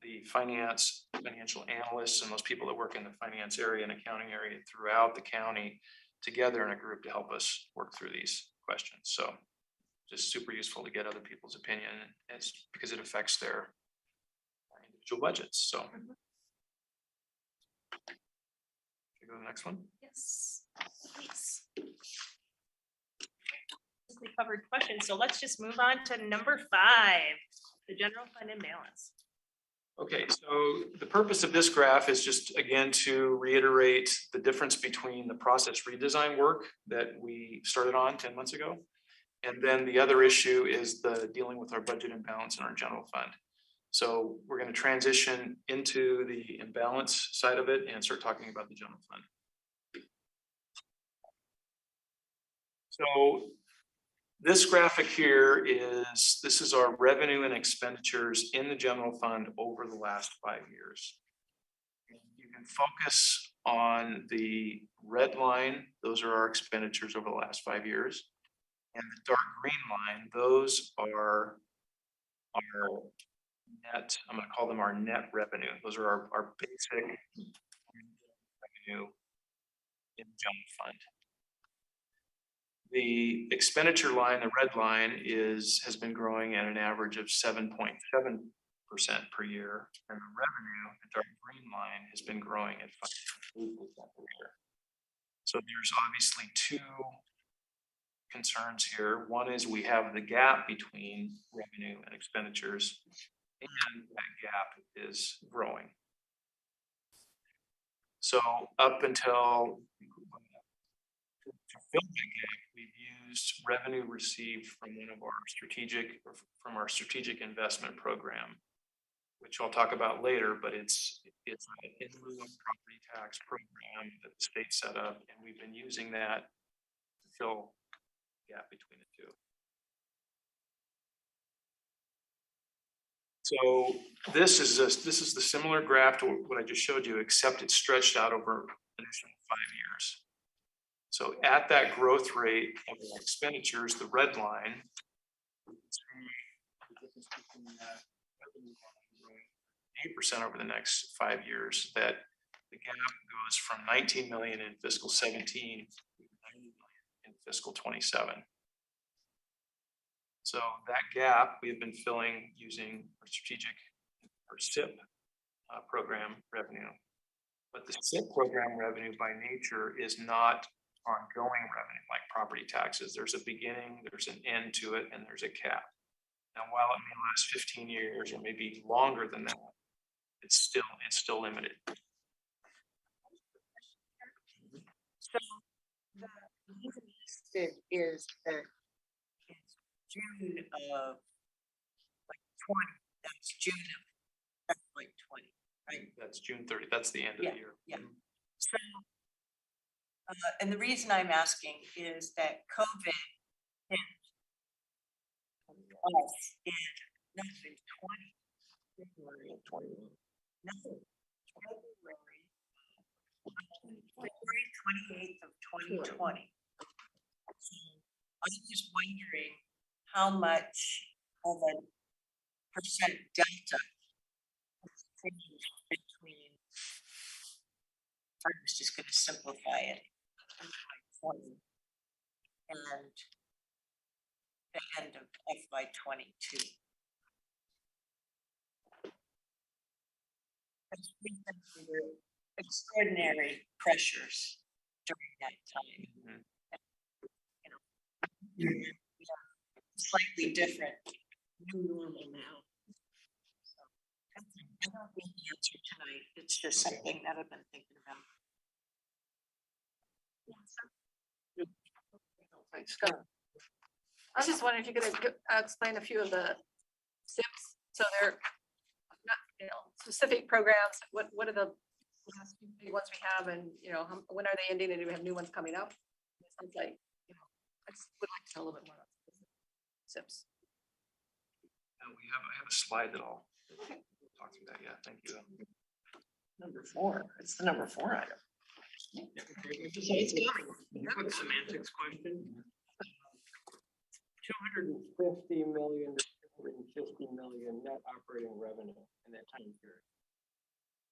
the financial analysts and those people that work in the finance area and accounting area throughout the county together in a group to help us work through these questions. So just super useful to get other people's opinion, because it affects their individual budgets. So can we go to the next one? Yes, please. We covered questions, so let's just move on to number 5, the general fund imbalance. Okay, so the purpose of this graph is just, again, to reiterate the difference between the process redesign work that we started on 10 months ago. And then the other issue is the dealing with our budget imbalance in our general fund. So we're going to transition into the imbalance side of it and start talking about the general fund. So this graphic here this is our revenue and expenditures in the general fund over the last 5 years. You can focus on the red line. Those are our expenditures over the last 5 years. And the dark green line, those are our net, I'm going to call them our net revenue. Those are our basic revenue in the general fund. The expenditure line, the red line, has been growing at an average of 7.7% per year, and the revenue, the dark green line, has been growing at 5.8% per year. So there's obviously 2 concerns here. One is we have the gap between revenue and expenditures, and that gap is growing. So up until to fill that gap, we've used revenue received from our strategic investment program, which I'll talk about later, but it's an in lieu of property tax program that the state set up, and we've been using that to fill the gap between the 2. So this is the similar graph to what I just showed you, except it's stretched out over an additional 5 years. So at that growth rate of the expenditures, the red line, you can see the difference between that revenue line growing 8% over the next 5 years, that the gap goes from 19 million in fiscal 17 to 90 million in fiscal 27. So that gap we have been filling using our SIP program revenue. But the SIP program revenue by nature is not ongoing revenue like property taxes. There's a beginning, there's an end to it, and there's a cap. Now, while it may last 15 years or maybe longer than that, it's still limited. listed is that it's June of like 20, that's June of like 20, right? That's June 30th. That's the end of the year. Yeah. So, and the reason I'm asking is that COVID hit us in, no, in 20. February of 21. No, February 28th of 2020. So I was just wondering how much of a percent delta has changed between, I was just gonna simplify it, 20 and the end of FY 22. Because we went through extraordinary pressures during that time. You know, we have slightly different new normal now. So, I don't need the answer tonight. It's just something that I've been thinking about. Thanks, Scott. I was just wondering if you could explain a few of the SIPs. So they're not, specific programs. What are the last few big ones we have, and when are they ending, and do we have new ones coming up? It sounds like, I just would like to know a little bit more about SIPs. I have a slide that I'll talk through that. Yeah, thank you. Number 4. It's the number 4 item. Quick semantics question. 250 million to 250 million net operating revenue in that time period.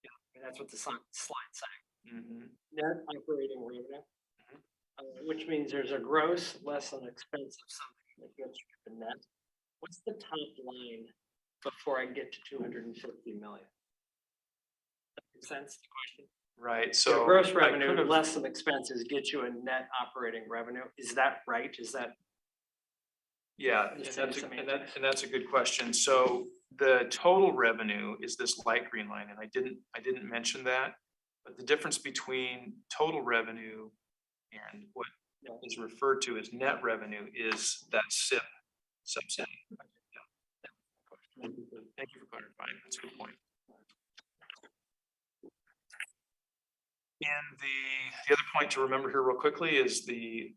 Yeah, and that's what the slide saying. Net operating revenue, which means there's a gross less an expense of something that gets you to net. What's the top line before I get to 250 million? That makes sense, the question? Right. So So gross I revenue could've- less than expenses gets you a net operating revenue. Is that right? Is that? Yeah, and that's a good question. So the total revenue is this light green line, and I didn't mention that. But the difference between total revenue and what is referred to as net revenue is that SIP subsidy. Thank you for clarifying. That's a good point. And the other point to remember here real quickly is the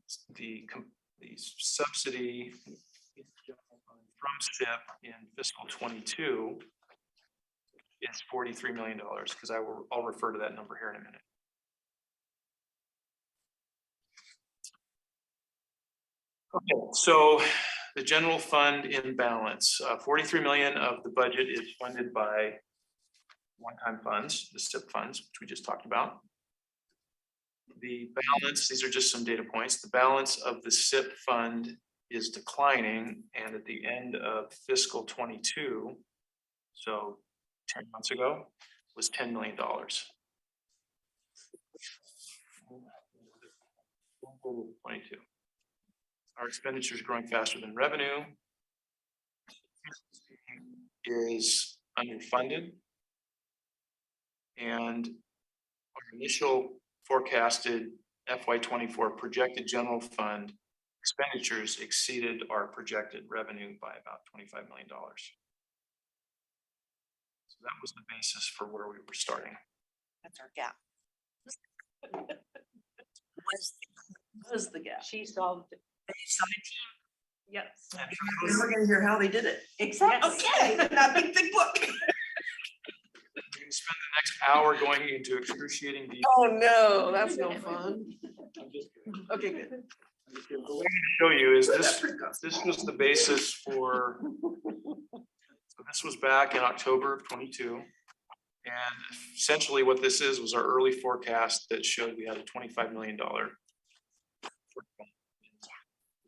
subsidy from SIP in fiscal 22 is $43 million, because I'll refer to that number here in a minute. Okay, so the general fund imbalance, 43 million of the budget is funded by one-time funds, the SIP funds, which we just talked about. The balance, these are just some data points. The balance of the SIP fund is declining, and at the end of fiscal 22, so 10 months ago, was $10 million. Our expenditures growing faster than revenue, is underfunded, and our initial forecasted FY24 projected general fund expenditures exceeded our projected revenue by about $25 million. So that was the basis for where we were starting. That's our gap. Was the gap. She solved it. Yes. We're gonna hear how they did it. Exactly. Okay, not big book. We can spend the next hour going into excruciating detail. Oh, no, that's no fun. I'm just kidding. Okay, good. The way to show you is this was the basis for, so this was back in October of 22. And essentially what this was our early forecast that showed we had a $25 million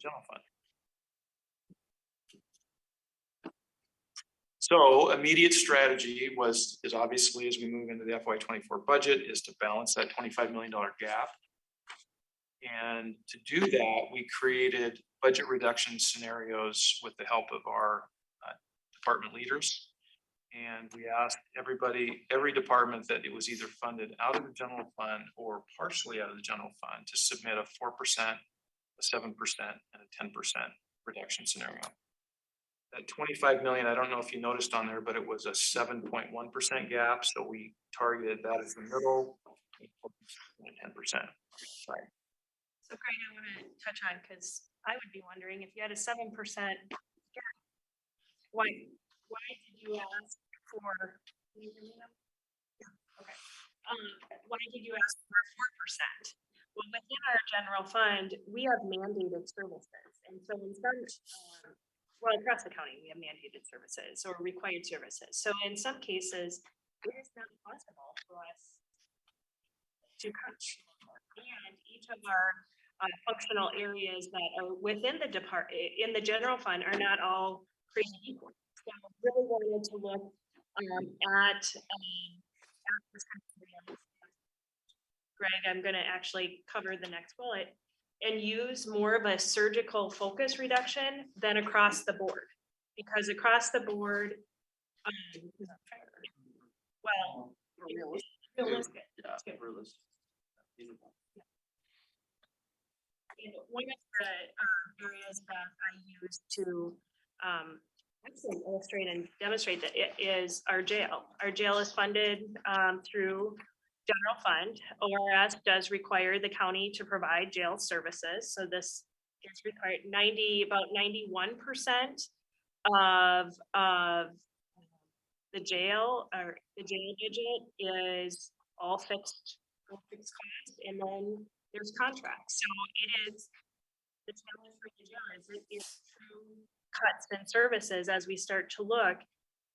general fund. So immediate strategy is obviously, as we move into the FY24 budget, is to balance that $25 million gap. And to do that, we created budget reduction scenarios with the help of our department leaders. And we asked every department that it was either funded out of the general fund or partially out of the general fund to submit a 4% a 7% and a 10% reduction scenario. That 25 million, I don't know if you noticed on there, but it was a 7.1% gap, so we targeted that as the middle, 10%. Right. So Greg, I want to touch on, because I would be wondering if you had a 7%, why did you ask for? Can you hear me now? Yeah, okay. Why did you ask for 4%? Well, within our general fund, we have mandated services, and so in some, well, across the county, we have mandated services or required services. So in some cases, it is not possible for us to cut. And each of our functional areas that are within the in the general fund are not all created equal. So I really wanted to look at this kind of areas. Greg, I'm going to actually cover the next bullet and use more of a surgical focus reduction than across the board, because across the board, well, realistic. Yeah, realistic. One of the areas that I use to actually illustrate and demonstrate that it is our jail. Our jail is funded through general fund. ORS does require the county to provide jail services. So this is required. About 91% of the jail or the jail budget is all fixed cost, and then there's contracts. So it is the challenge for the jail is it is true cuts in services as we start to look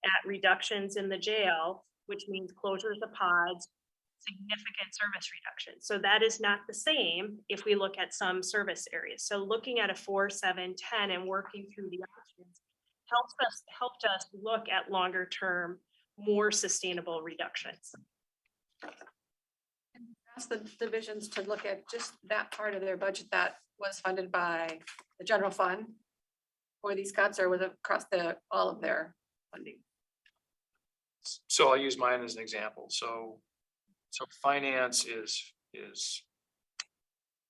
at reductions in the jail, which means closures of pods, significant service reduction. So that is not the same if we look at some service areas. So looking at a 4, 7, 10 and working through the options helped us look at longer term, more sustainable reductions. Ask the divisions to look at just that part of their budget that was funded by the general fund for these cuts, or was it across all of their funding? So I'll use mine as an example. So finance is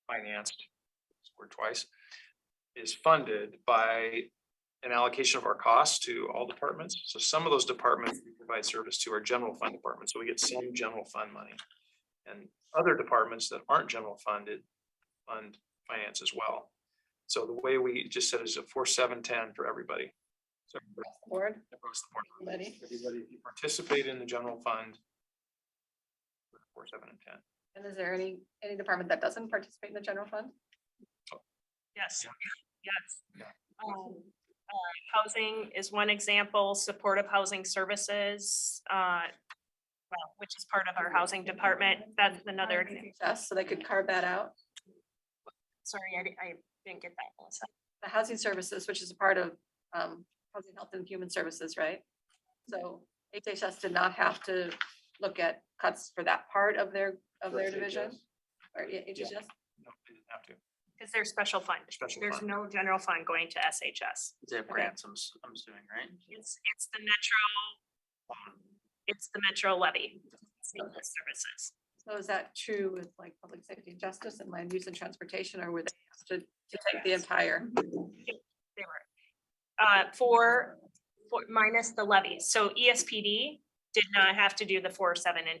financed, word twice, is funded by an allocation of our costs to all departments. So some of those departments we provide service to are general fund departments. So we get some general fund money. And other departments that aren't general funded fund finance as well. So the way we just said is a 4, 7, 10 for everybody. So Board? across the board. Everybody? Everybody, if you participate in the general fund, 4, 7, and 10. And is there any department that doesn't participate in the general fund? Yes, yes. Yeah. Housing is one example, supportive housing services, which is part of our housing department. That's another example. Yes, so they could carve that out. Sorry, I didn't get that, Melissa. The housing services, which is a part of Housing, Health and Human Services, right? So HHS did not have to look at cuts for that part of their division? Or HHS? No, they didn't have to. Because they're special fund. Special There's fund. no general fund going to SHS. They have grants, I'm assuming, right? It's the metro levy. Services. So is that true with like public safety and justice and land use and transportation, or were they asked to take the entire? They were for minus the levy. So ESPD did not have to do the 4, 7, and 10.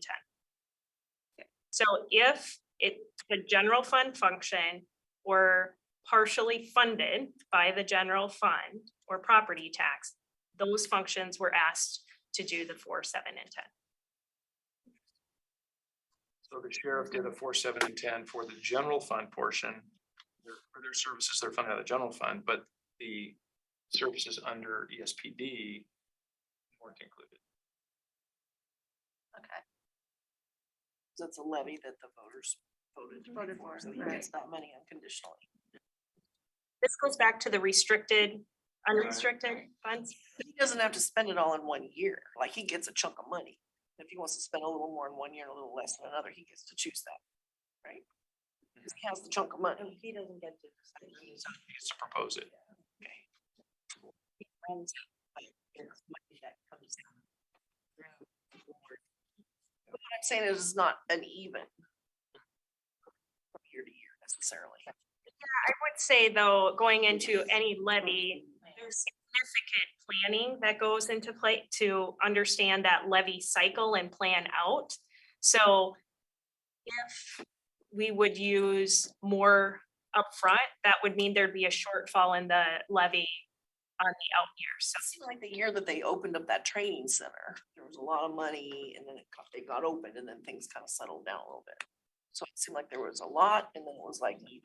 Okay. So if the general fund function were partially funded by the general fund or property tax, those functions were asked to do the 4, 7, and 10. So the sheriff did a 4, 7, and 10 for the general fund portion. For their services, they're funded out of the general fund, but the services under ESPD weren't included. Okay. That's a levy that the voters voted for, so he gets that money unconditionally. This goes back to the restricted, unrestricted funds. He doesn't have to spend it all in 1 year, like he gets a chunk of money. If he wants to spend a little more in 1 year and a little less in another, he gets to choose that, right? Because he has the chunk of money. He doesn't get to decide. He gets to propose it. Okay. What I'm saying is it's not uneven from year to year necessarily. I would say though, going into any levy, there's significant planning that goes into play to understand that levy cycle and plan out. So if we would use more upfront, that would mean there'd be a shortfall in the levy on the out years. So It seemed like the year that they opened up that training center, there was a lot of money and then it got opened and then things kind of settled down a little bit. So it seemed like there was a lot and then it was like, do you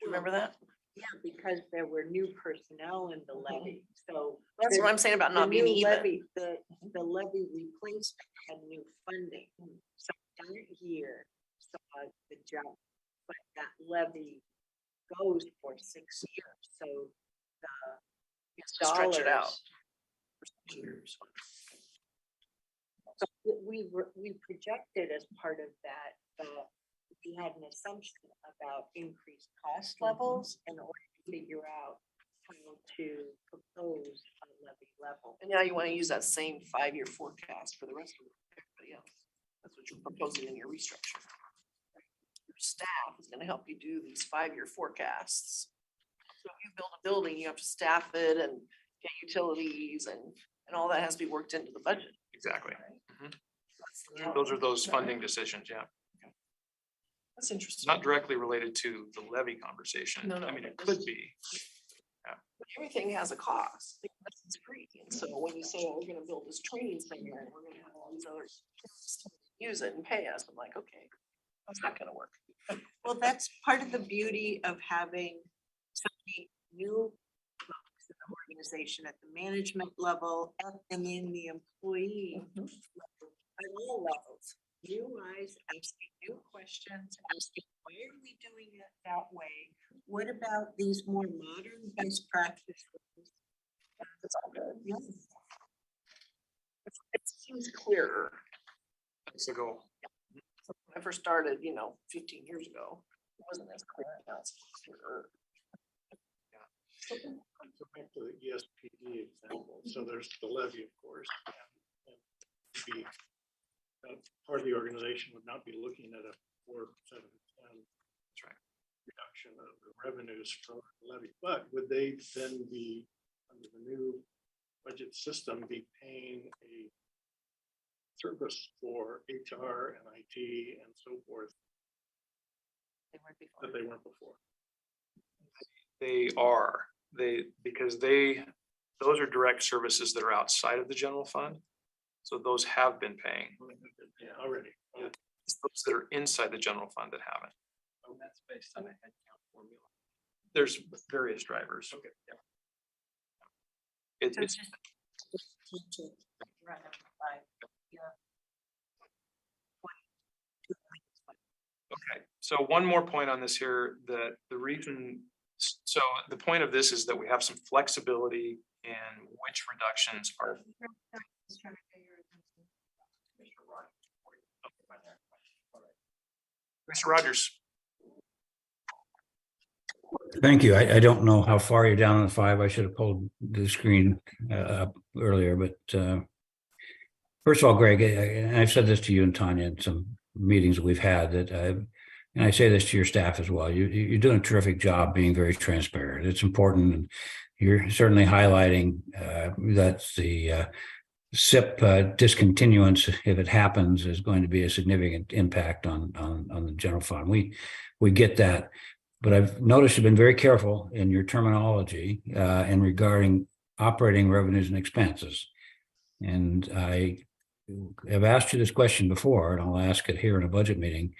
remember that? Yeah, because there were new personnel in the levy, so. That's what I'm saying about the not being new even. levy, the levy replacement had new funding, so that year saw the jump. But that levy goes for 6 years, so the You have to stretch it out. dollars. for 6 years. So we projected as part of that, we had an assumption about increased cost levels in order to figure out how to propose a levy level. And now you want to use that same 5-year forecast for the rest of everybody else. That's what you're proposing in your restructure. Your staff is going to help you do these 5-year forecasts. So if you build a building, you have to staff it and get utilities and all that has to be worked into the budget. Exactly. Mhm. That's- Those are those funding decisions, yeah. That's interesting. Not directly related to the levy conversation. No, I mean, it but could be. But everything has a cost. It's free. And so when you say, oh, we're gonna build this training center and we're gonna have all these other kids use it and pay us, I'm like, okay, how's that gonna work? Well, that's part of the beauty of having so many new folks in the organization at the management level and in the employee level, at all levels. New eyes asking new questions, asking, why are we doing it that way? What about these more modern best practices? It's all good. Yes. It seems clearer. That's the goal. When I first started, 15 years ago, it wasn't as clear. Now it's clearer. So back to the ESPD example, so there's the levy, of course. And the part of the organization would not be looking at a 4 7 10 reduction of the revenues from the levy, but would they then be, under the new budget system, be paying a service for HR and IT and so forth that they weren't before? They are, because those are direct services that are outside of the general fund. So those have been paying. Yeah, already. It's those that are inside the general fund that haven't. Oh, that's based on a headcount formula. There's various drivers. Okay, yeah. It's okay. So one more point on this here, that the reason, so the point of this is that we have some flexibility in which reductions are. Mr. Rogers. Thank you. I don't know how far you're down on the 5. I should have pulled the screen up earlier, but first of all, Greg, and I've said this to you and Tanya in some meetings that we've had, and I say this to your staff as well. You're doing a terrific job being very transparent. It's important, and you're certainly highlighting that the SIP discontinuance, if it happens, is going to be a significant impact on the general fund. We get that. But I've noticed you've been very careful in your terminology and regarding operating revenues and expenses. And I have asked you this question before, and I'll ask it here in a budget meeting,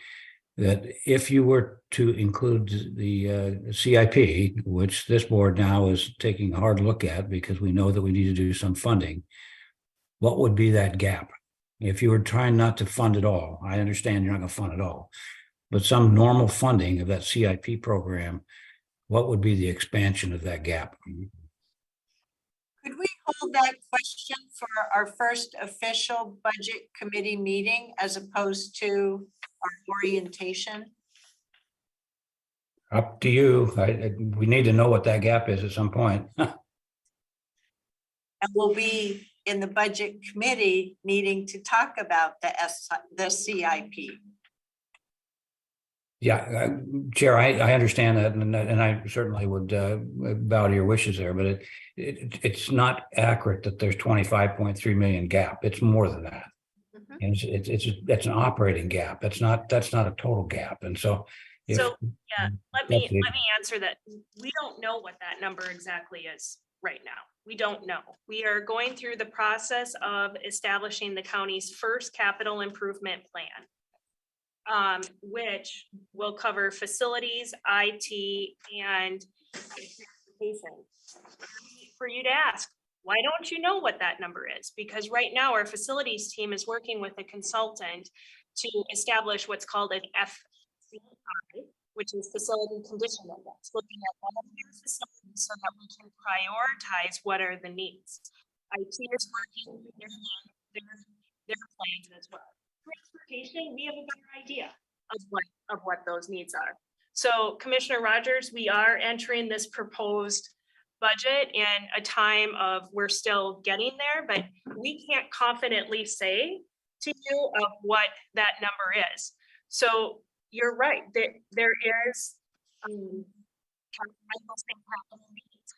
that if you were to include the CIP, which this board now is taking a hard look at because we know that we need to do some funding, what would be that gap? If you were trying not to fund it all, I understand you're not going to fund it all, but some normal funding of that CIP program, what would be the expansion of that gap? Could we hold that question for our first official budget committee meeting as opposed to our orientation? Up to you. We need to know what that gap is at some point. And we'll be in the budget committee needing to talk about the CIP. Yeah, Chair, I understand that, and I certainly would bow to your wishes there, but it's not accurate that there's 25.3 million gap. It's more than that. Mhm. And that's an operating gap. That's not a total gap. And so if So, yeah, let that's me the- answer that. We don't know what that number exactly is right now. We don't know. We are going through the process of establishing the county's first capital improvement plan. Which will cover facilities, IT, and transportation. For you to ask, why don't you know what that number is? Because right now our facilities team is working with a consultant to establish what's called an FCI, which is Facility Condition Index, looking at all of your facilities so that we can prioritize what are the needs. IT is working their plans as well. Transportation, we have a better idea of what those needs are. So Commissioner Rogers, we are entering this proposed budget in a time of, we're still getting there, but we can't confidently say to you of what that number is. So you're right, there is capital needs.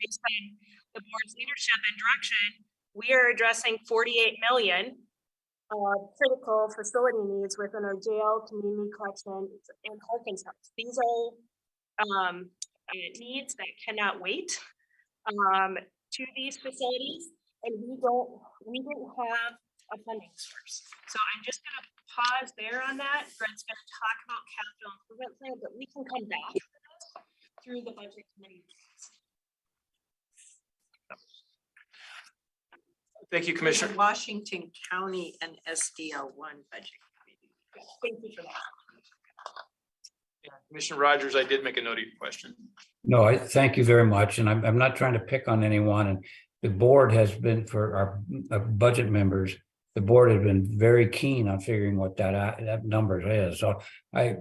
Based on the board's leadership and direction, we are addressing 48 million critical facility needs within our jail, community correction, and Arkansas. These are needs that cannot wait to these facilities, and we didn't have a funding source. So I'm just gonna pause there on that. Brent's gonna talk about capital improvement plan, but we can come back to this through the budget committee. Thank you, Commissioner. Washington County and SDL one budget committee. Thank you for that. Commissioner Rogers, I did make a note of your question. No, I thank you very much. And I'm not trying to pick on anyone. And the board has been, for our budget members, the board has been very keen on figuring what that number is. So I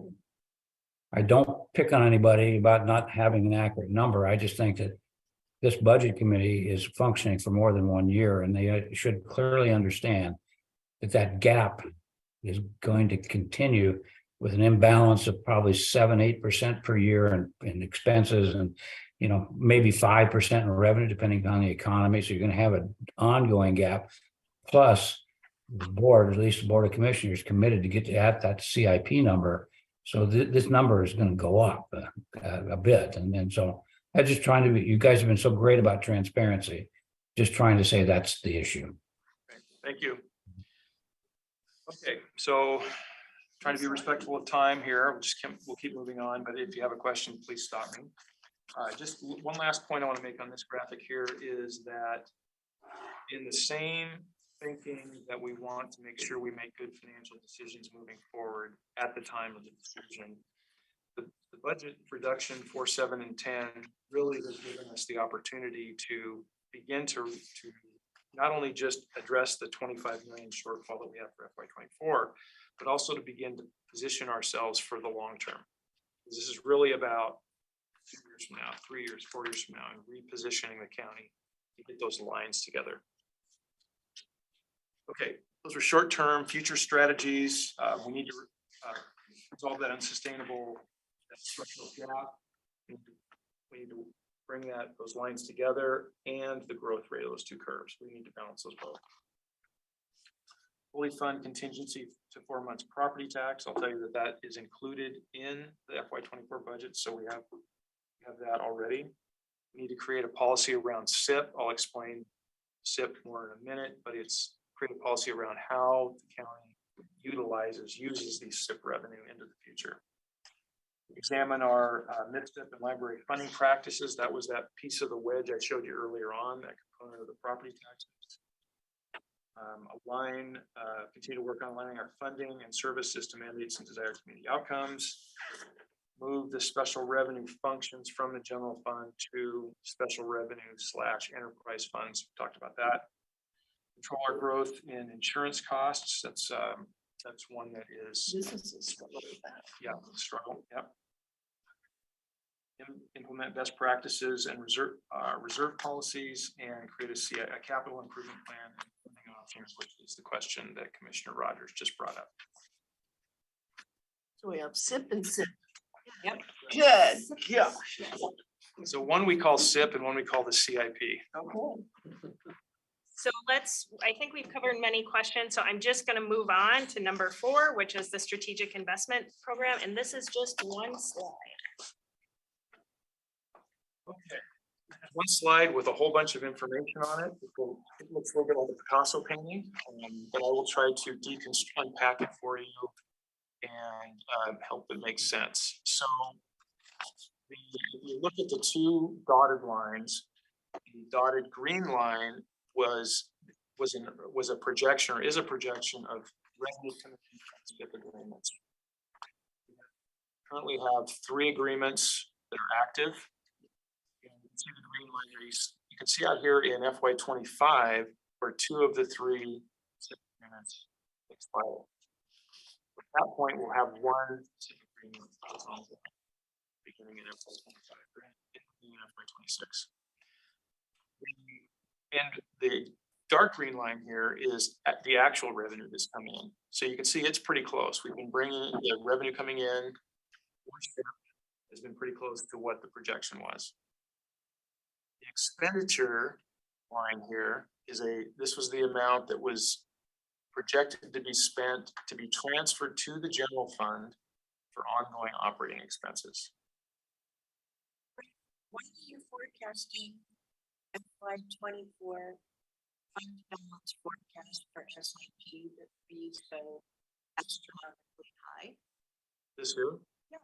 don't pick on anybody about not having an accurate number. I just think that this budget committee is functioning for more than 1 year, and they should clearly understand that gap is going to continue with an imbalance of probably 7-8% per year in expenses, and maybe 5% in revenue, depending on the economy. So you're going to have an ongoing gap. Plus, the board, at least the Board of Commissioners, committed to get at that CIP number. So this number is going to go up a bit, and so. I'm just trying to be, you guys have been so great about transparency, just trying to say that's the issue. Thank you. Okay, so trying to be respectful of time here. We'll keep moving on, but if you have a question, please stop me. Just one last point I want to make on this graphic here is that in the same thinking that we want to make sure we make good financial decisions moving forward at the time of the decision, the budget reduction 4, 7, and 10 really has given us the opportunity to begin to not only just address the 25 million shortfall that we have for FY24, but also to begin to position ourselves for the long term. This is really about 2 years from now, 3 years, 4 years from now, and repositioning the county to get those lines together. Okay, those are short-term future strategies. We need to resolve that unsustainable structural gap. We need to bring those lines together and the growth rate of those two curves. We need to balance those both. Fully fund contingency to 4 months property tax. I'll tell you that is included in the FY24 budget, so we have that already. We need to create a policy around SIP. I'll explain SIP more in a minute, but it's create a policy around how the county uses these SIP revenue into the future. Examine our MIPSIP and library funding practices. That was that piece of the wedge I showed you earlier on, that component of the property taxes. Continue to work on aligning our funding and services to mandates and desired community outcomes. Move the special revenue functions from the general fund to special revenue/enterprise funds. We talked about that. Control our growth in insurance costs. That's one that is. This is a struggle with that. Yeah, struggle. Yep. Implement best practices and reserve policies, and create a capital improvement plan and funding options, which is the question that Commissioner Rogers just brought up. So we have SIP and SIP. Yep. Good, gosh. So one we call SIP and one we call the CIP. Okay. So I think we've covered many questions, so I'm just gonna move on to number 4, which is the strategic investment program, and this is just one slide. Okay. One slide with a whole bunch of information on it. It looks a little bit like a Picasso painting, but I will try to unpack it for you and help it make sense. So if you look at the 2 dotted lines, the dotted green line was a projection or is a projection of revenue coming from SIP agreements. We currently have 3 agreements that are active. And you can see the green line here. You can see out here in FY25 where 2 of the 3 SIP agreements expire. At that point, we'll have 1 SIP agreement beginning in FY25 or in FY26. And the dark green line here is at the actual revenue that's coming in. So you can see it's pretty close. We've been bringing the revenue coming in has been pretty close to what the projection was. The expenditure line here this was the amount that was projected to be spent to be transferred to the general fund for ongoing operating expenses. What are you forecasting FY24 fund balance forecast for SIP that be so astronomically high? This year? Yeah.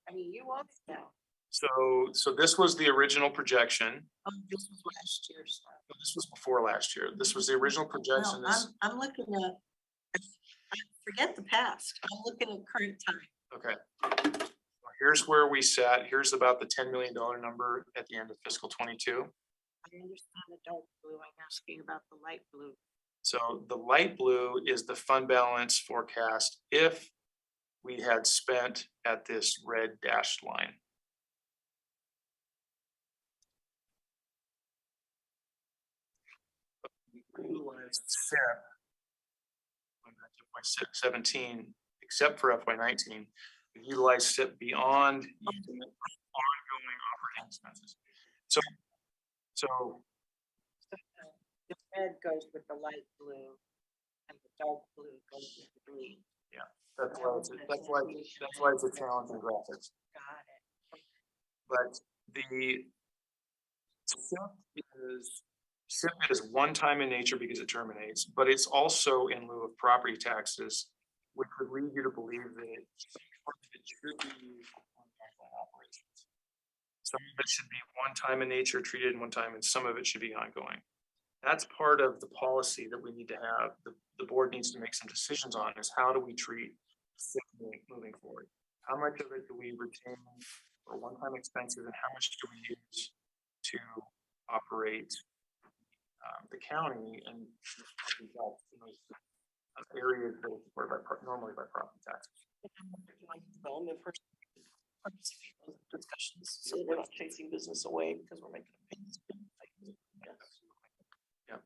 I mean, you want it now. So this was the original projection. Oh, this was last year's stuff. This was before last year. This was the original projection. No, I'm looking at, forget the past. I'm looking at current time. Okay. Here's where we sat. Here's about the $10 million number at the end of fiscal 22. I understand the dark blue. I'm asking about the light blue. So the light blue is the fund balance forecast if we had spent at this red dashed line. Utilized SIP FY17, except for FY19, we utilized SIP beyond ongoing operating expenses. So the red goes with the light blue and the dark blue goes with the green. yeah, that's why it's a challenge in graphics. Got it. But the SIP is one time in nature because it terminates, but it's also in lieu of property taxes, which would lead you to believe that it should be ongoing operations. Some of it should be one time in nature, treated in one time, and some of it should be ongoing. That's part of the policy that we need to have. The board needs to make some decisions on is how do we treat SIP moving forward? How much of it do we retain for one-time expenses and how much do we use to operate the county and areas that are supported normally by property taxes? Development person participate in those discussions, so we're not chasing business away because we're making payments. Yeah.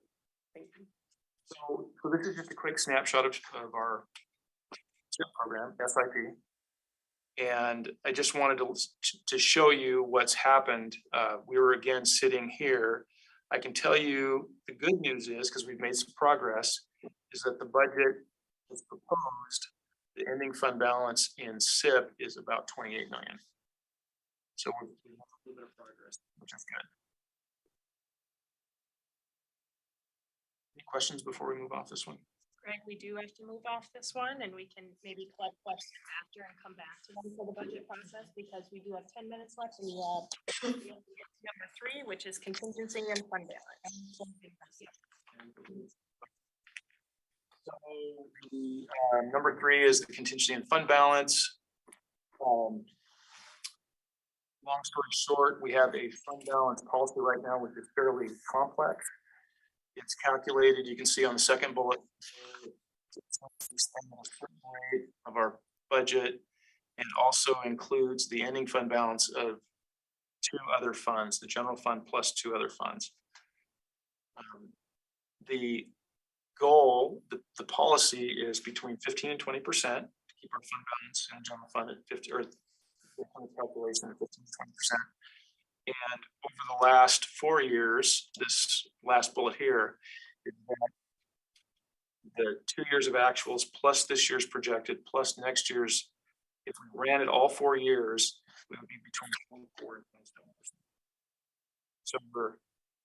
So this is just a quick snapshot of our SIP program, SIP. And I just wanted to show you what's happened. We were again sitting here. I can tell you the good news is, because we've made some progress, is that the budget is proposed. The ending fund balance in SIP is about 28 million. So we have a little bit of progress, which is good. Any questions before we move off this one? Greg, we do have to move off this one and we can maybe collect questions after and come back to them for the budget process because we do have 10 minutes left and we have number 3, which is contingency and fund balance. So the number 3 is the contingency and fund balance. Long story short, we have a fund balance policy right now, which is fairly complex. It's calculated, you can see on the second bullet, of our budget, and also includes the ending fund balance of 2 other funds, the general fund plus 2 other funds. The goal, the policy is between 15 and 20% to keep our fund balance and general fund at 50 or calculation at 15-20%. And over the last 4 years, this last bullet here, is that the 2 years of actuals plus this year's projected plus next year's, if we ran it all 4 years, we would be between 24 and 27%. So we're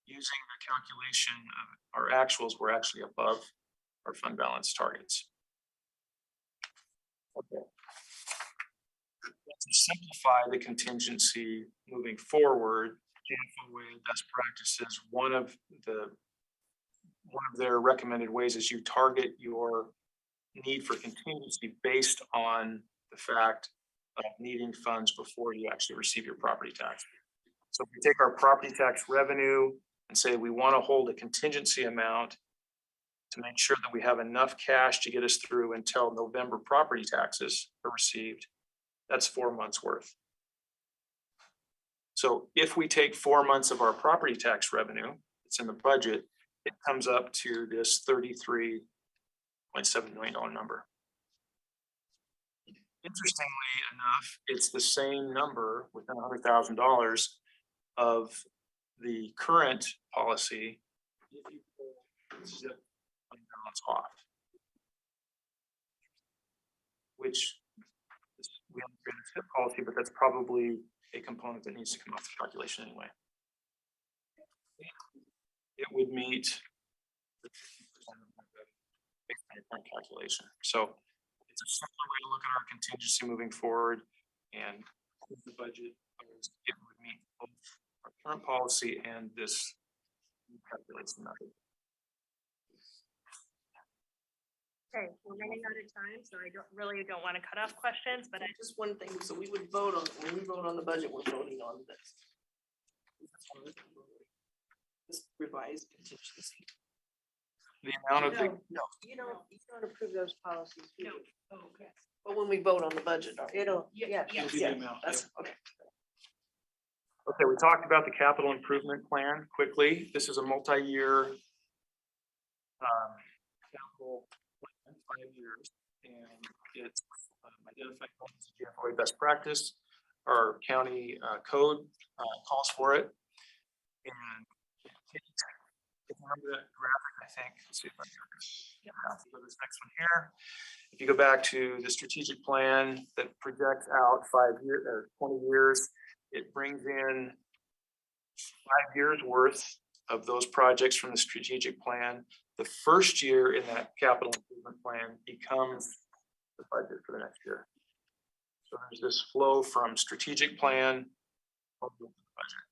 using the calculation of our actuals, we're actually above our fund balance targets. Okay. To simplify the contingency moving forward, JFOA best practices, one of their recommended ways is you target your need for contingency based on the fact of needing funds before you actually receive your property tax. So if we take our property tax revenue and say we want to hold a contingency amount to make sure that we have enough cash to get us through until November property taxes are received, that's 4 months worth. So if we take 4 months of our property tax revenue, it's in the budget, it comes up to this $33.7 million number. Interestingly enough, it's the same number within $100,000 of the current policy if you pull zip balance off, which we haven't created a zip policy, but that's probably a component that needs to come off the calculation anyway. It would meet the 50% calculation. So it's a simpler way to look at our contingency moving forward, and with the budget, it would meet both our current policy and this calculation method. Okay, we're running out of time, so I don't want to cut off questions, but I Just one thing, so we would vote on, when we vote on the budget, we're voting on this. This revised contingency. The amount of the, No, You don't approve those policies. do you? okay. But when we vote on the budget, It'll, yeah. it'll be the amount. that's, okay. Okay, we talked about the capital improvement plan quickly. This is a multi-year capital plan, 5 years, and it's identified as GFOA best practice. Our county code calls for it, and if you remember that graphic, I think. Let's see if I can go to this next one here. If you go back to the strategic plan that projects out 5 years or 20 years, it brings in 5 years worth of those projects from the strategic plan. The first year in that capital improvement plan becomes the budget for the next year. So there's this flow from strategic plan over to the budget.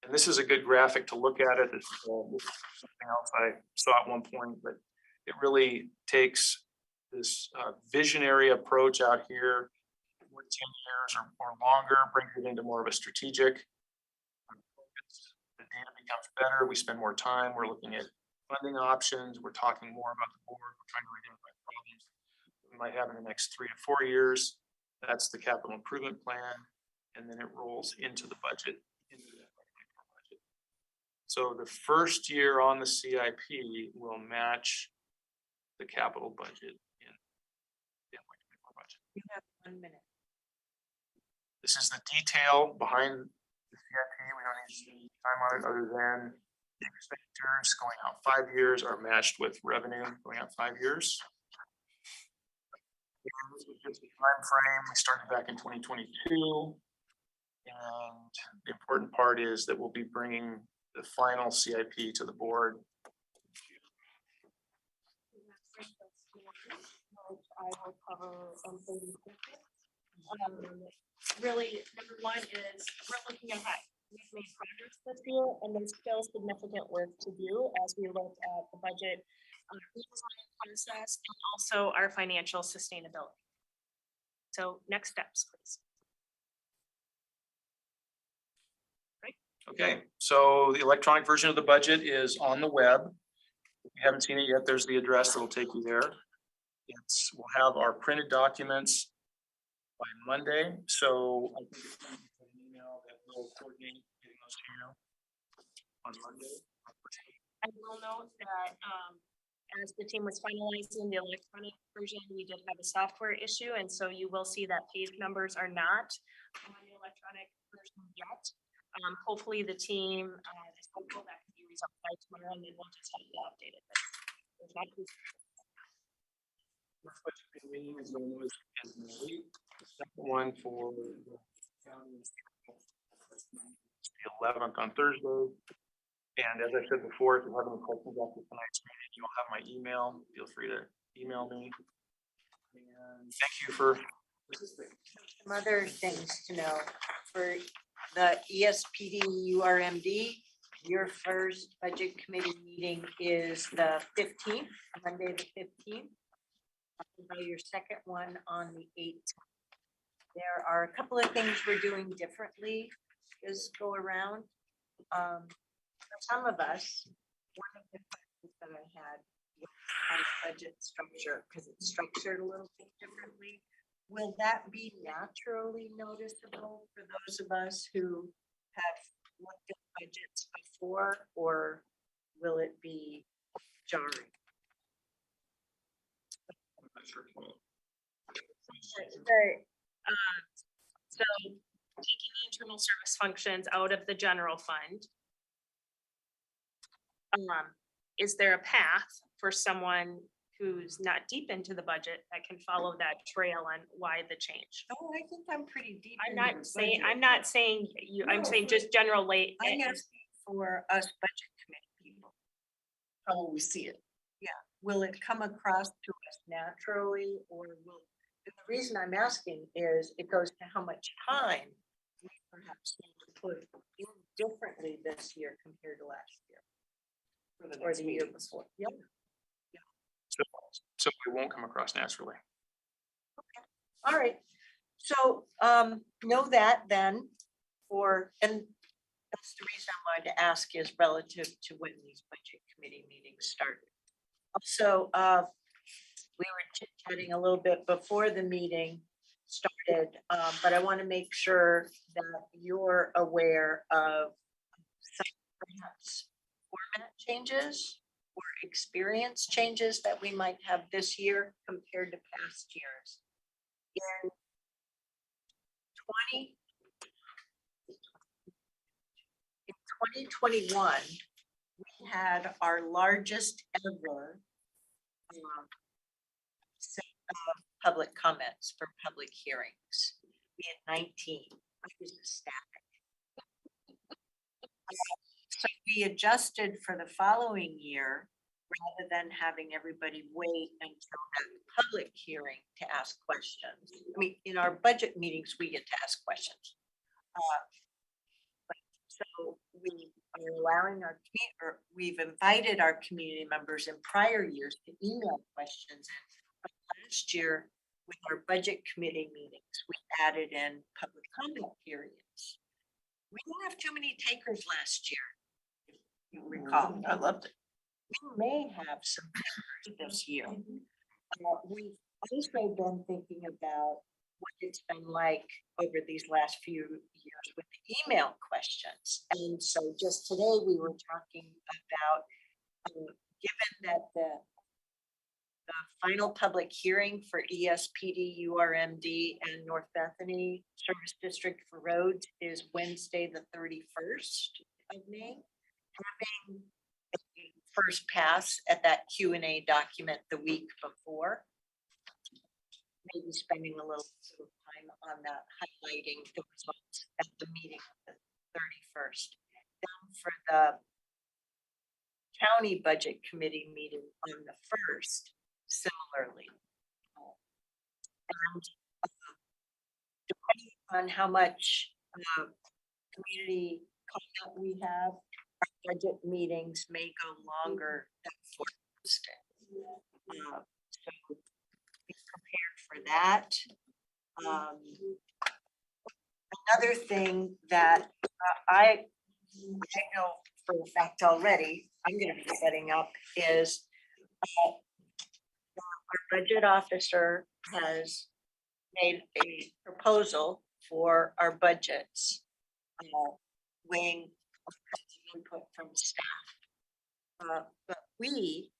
And this is a good graphic to look at it. This is something else I saw at one point, but it really takes this visionary approach out here with 10 years or longer, brings it into more of a strategic. The data becomes better. We spend more time. We're looking at funding options. We're talking more about the board. We're trying to identify problems we might have in the next 3 to 4 years. That's the capital improvement plan. And then it rolls into the budget. So the first year on the CIP will match the capital budget in the FY24 budget. You have 1 minute. This is the detail behind the CIP. We don't need to spend time on it other than the expenditures going out 5 years are matched with revenue going out 5 years. And this was just the time frame. We started back in 2022. And the important part is that we'll be bringing the final CIP to the board. I will cover really, number one is we're looking ahead. We've made progress this year, and there's still significant work to do as we look at the budget redesign process and also our financial sustainability. So next steps, please. Okay, so the electronic version of the budget is on the web. If you haven't seen it yet, there's the address that'll take you there. We'll have our printed documents by Monday. So I think it's an email that will coordinate getting those to you on Monday. I will note that as the team was finalizing the electronic version, we did have a software issue, and so you will see that page numbers are not on the electronic version yet. Hopefully the team is hopeful that can be resolved by tomorrow, and then we'll just have to update it. But there's not- Meeting is going to end in a week. The second one for the county is the 11th on Thursday. And as I said before, if you have any questions after tonight's meeting, you'll have my email. Feel free to email me. And thank you for participating. Some other things to know for the ESPD URMD. Your first budget committee meeting is the 15th, Monday the 15th. Your second one on the 8th. There are a couple of things we're doing differently this go around. For some of us, one of the questions that I had was on budget structure, because it's structured a little bit differently. Will that be naturally noticeable for those of us who have looked at budgets before, or will it be jarring? I'm not sure. So taking the internal service functions out of the general fund. Is there a path for someone who's not deep into the budget that can follow that trail on why the change? Oh, I think I'm pretty deep. I'm into the not budget. saying you, I'm No, saying just general late. I'm asking for us budget committee people. How will we see it? Will it come across to us naturally, or will, and the reason I'm asking is it goes to how much time we perhaps need to put in differently this year compared to last year. For the Or next the year meeting? before. Yeah. So it won't come across naturally. All right. So know that then, and that's the reason I wanted to ask is relative to when these budget committee meetings started. Also, we were chit-chatting a little bit before the meeting started, but I want to make sure that you're aware of some perhaps format changes or experience changes that we might have this year compared to past years. In 2021, we had our largest ever set of public comments for public hearings. We had 19. I was ecstatic. So we adjusted for the following year, rather than having everybody wait until that public hearing to ask questions. I mean, in our budget meetings, we get to ask questions. So we are allowing or we've invited our community members in prior years to email questions. But last year, with our budget committee meetings, we added in public comment periods. We didn't have too many takers last year, if you recall. I loved it. We may have some takers this year. We've also been thinking about what it's been like over these last few years with the email questions. And so just today we were talking about, given that the final public hearing for ESPD, URMD and North Bethany Service District for Roads is Wednesday, the 31st of May. Having a first pass at that Q&A document the week before. Maybe spending a little bit of time on that, highlighting the results at the meeting on the 31st. Then for the county budget committee meeting on the 1st, similarly. And depending on how much community comment we have, our budget meetings may go longer than 4 so be prepared for that. Another thing that I know for a fact already, I'm going to be setting up is our budget officer has made a proposal for our budgets, weighing input from staff. But we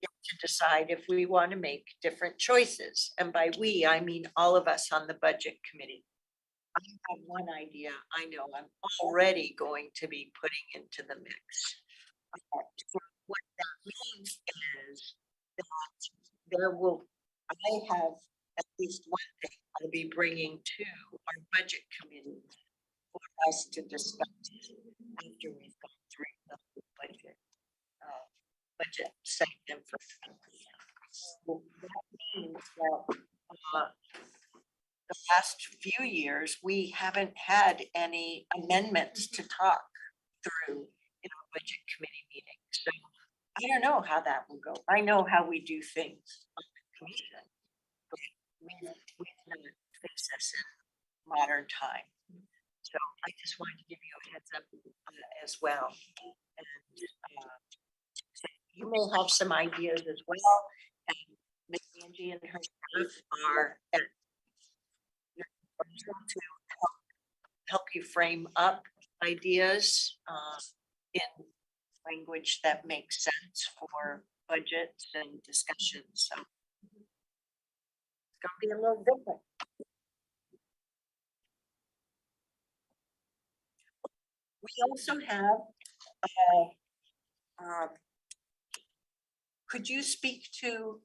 get to decide if we want to make different choices. And by we, I mean all of us on the budget committee. I have one idea I know I'm already going to be putting into the mix. So what that means is that I have at least one thing I'll be bringing to our budget committee for us to discuss after we've gone through the budget segment for. So that means that the last few years, we haven't had any amendments to talk through in our budget committee meeting. So I don't know how that will go. I know how we do things on the commission, but we've not faced this in modern time. So I just wanted to give you a heads up as well. And so you may have some ideas as well. And Ms. Angie and her staff are at your disposal to help you frame up ideas in language that makes sense for budgets and discussions. So it's gonna be a little different. We also have, could you speak to,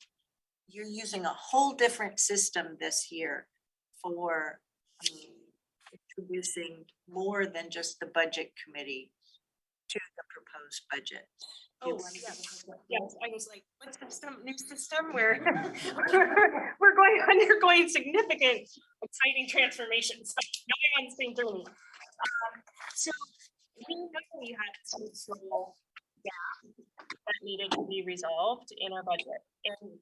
you're using a whole different system this year for introducing more than just the budget committee to the proposed budget. Oh, yes, I was like, what's the new system where we're going undergoing significant exciting transformations, going on the same journey. So we know we had some small gap that needed to be resolved in our budget. And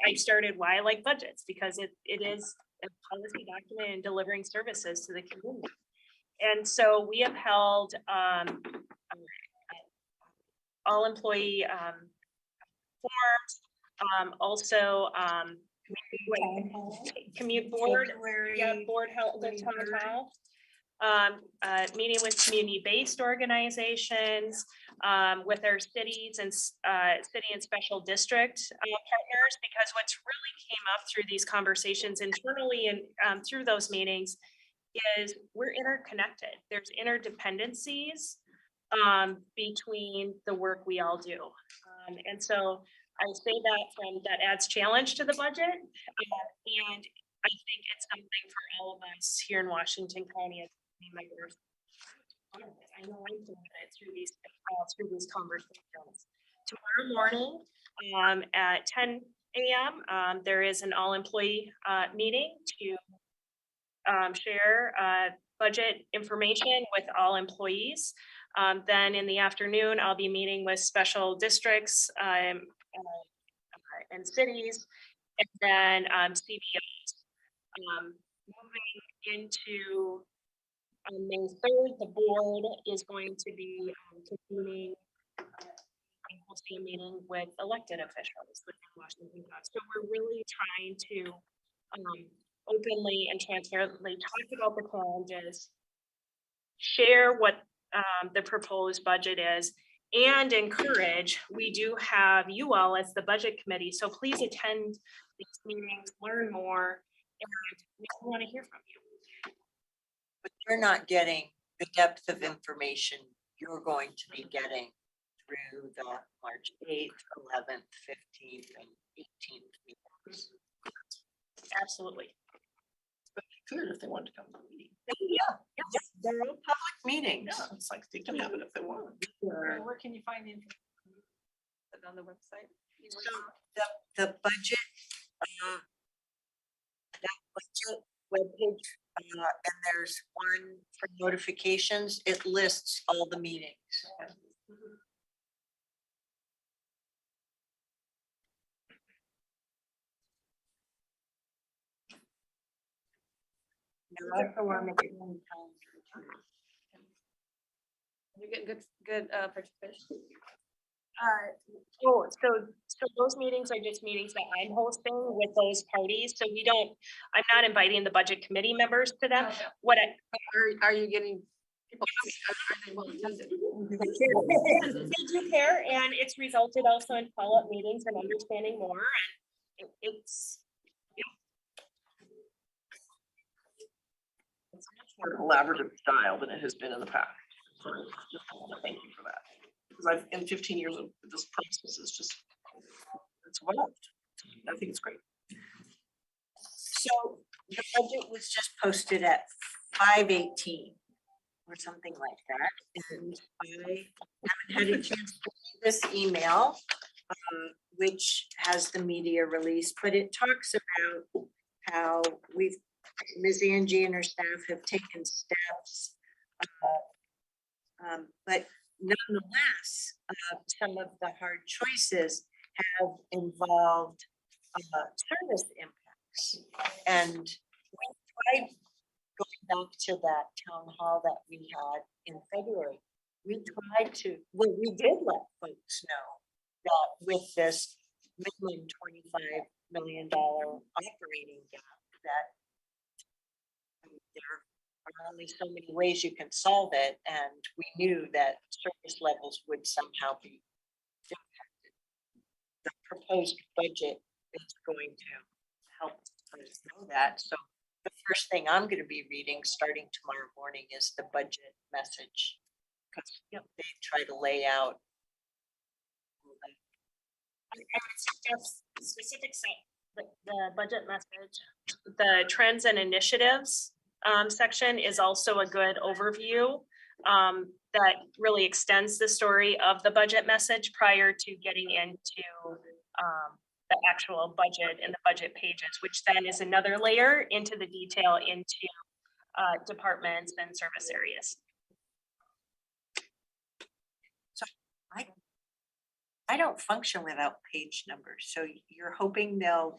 I started why I like budgets, because it is a policy document and delivering services to the community. And so we have held all employee forums, also commute board, board health, the town hall. Meeting with community-based organizations, with our cities and city and special district partners, because what's really came up through these conversations internally and through those meetings is we're interconnected. There's interdependencies between the work we all do. And so I would say that adds challenge to the budget. And I think it's something for all of us here in Washington County as members. I know I'm doing it through these conversations. Tomorrow morning at 10 a.m. There is an all-employee meeting to share budget information with all employees. Then in the afternoon, I'll be meeting with special districts and cities, and then CBOs. Moving into May 3rd, the board is going to be convening a meeting with elected officials within Washington County. So we're really trying to openly and transparently talk about the challenges, share what the proposed budget is, and encourage. We do have you all as the budget committee, so please attend these meetings, learn more, and we want to hear from you. But you're not getting the depth of information you're going to be getting through the March 8th, 11th, 15th, and 18th meetings. Absolutely. But good if they want to come to the meeting. Yeah, they're all public meetings. Yeah, it's like they can have it if they want. Where can you find the information? On the website? So the budget, that budget webpage, and there's one for notifications. It lists all the meetings. That's the one that you're going to You're getting good participation. So those meetings are just meetings that I'm hosting with those parties. So I'm not inviting the budget committee members to them. What Are you getting Are they well attended? They do care, and it's resulted also in follow-up meetings and understanding more, and it's, It's much more collaborative style than it has been in the past. So just wanna thank you for that. Because I've, in 15 years of this process, it's just, it's evolved. I think it's great. So the budget was just posted at 5:18 or something like that. And I haven't had a chance to read this email, which has the media release, but it talks about how Ms. Angie and her staff have taken steps. But nonetheless, some of the hard choices have involved service impacts. And we tried, going back to that town hall that we had in February, we tried to, well, we did let folks know that with this minimum $25 million operating gap, that there are only so many ways you can solve it, and we knew that service levels would somehow be impacted. The proposed budget is going to help us know that. So the first thing I'm going to be reading starting tomorrow morning is the budget message, because they try to lay out. I would suggest specific the budget message, the trends and initiatives section is also a good overview that really extends the story of the budget message prior to getting into the actual budget and the budget pages, which then is another layer into the detail into departments and service areas. So I don't function without page numbers, so you're hoping they'll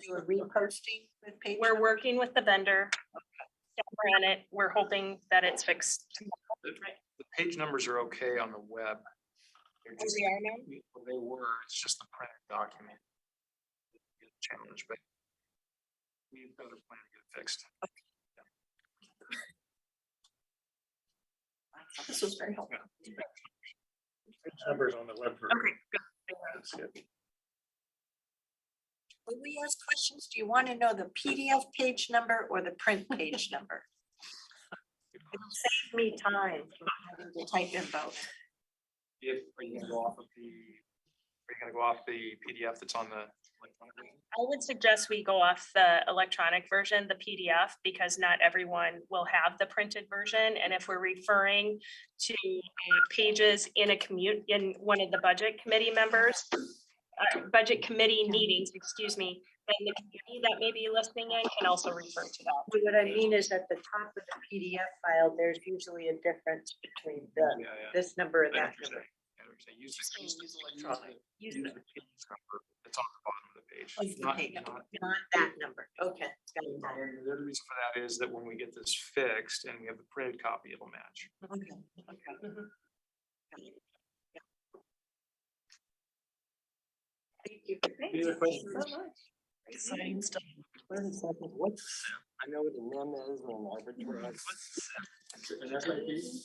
do a reposting with page? We're working with the vendor. We're on it. We're hoping that it's fixed tomorrow. The page numbers are okay on the web. They're just, they are now? well, they were, it's just the printed document. Challenge, but we've got a plan to get it fixed. This was very helpful. Numbers on the web. version. Okay, good. That's good. When we ask questions, do you want to know the PDF page number or the print page number? It'll save me time from having to type in both. Are you gonna go off of the PDF that's on the electronic version? I would suggest we go off the electronic version, the PDF, because not everyone will have the printed version. And if we're referring to pages in in one of the budget committee budget committee meetings, excuse me, then the community that may be listening in can also refer to that. But what I mean is at the top of the PDF file, there's usually a difference between this number and that number. Use electronic. Use Use the page number that's on the bottom of the page. Oh, the Not- page, not- not that number. Okay. got it. And the other reason for that is that when we get this fixed and we have the printed copy, it'll match. Okay. Thank you. Any other questions? Exciting stuff. What's the SIP? I know what the NIM is and an arbitrage. What's the SIP? An SIP?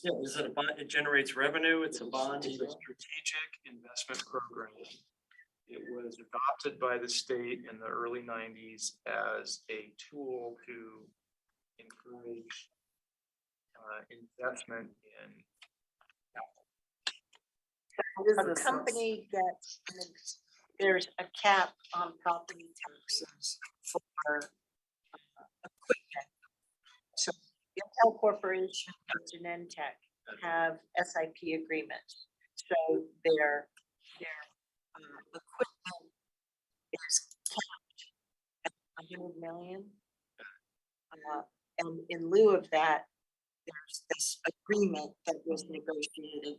Yeah, is it a bond? It generates revenue. It's a bond. It's a strategic investment program. It was adopted by the state in the early 90s as a tool to encourage investment in The company gets, there's a cap on property taxes for equipment. So Intel Corporation and Genentech have SIP agreements. So their equipment is capped at 100 million. And in lieu of that, there's this agreement that was negotiated.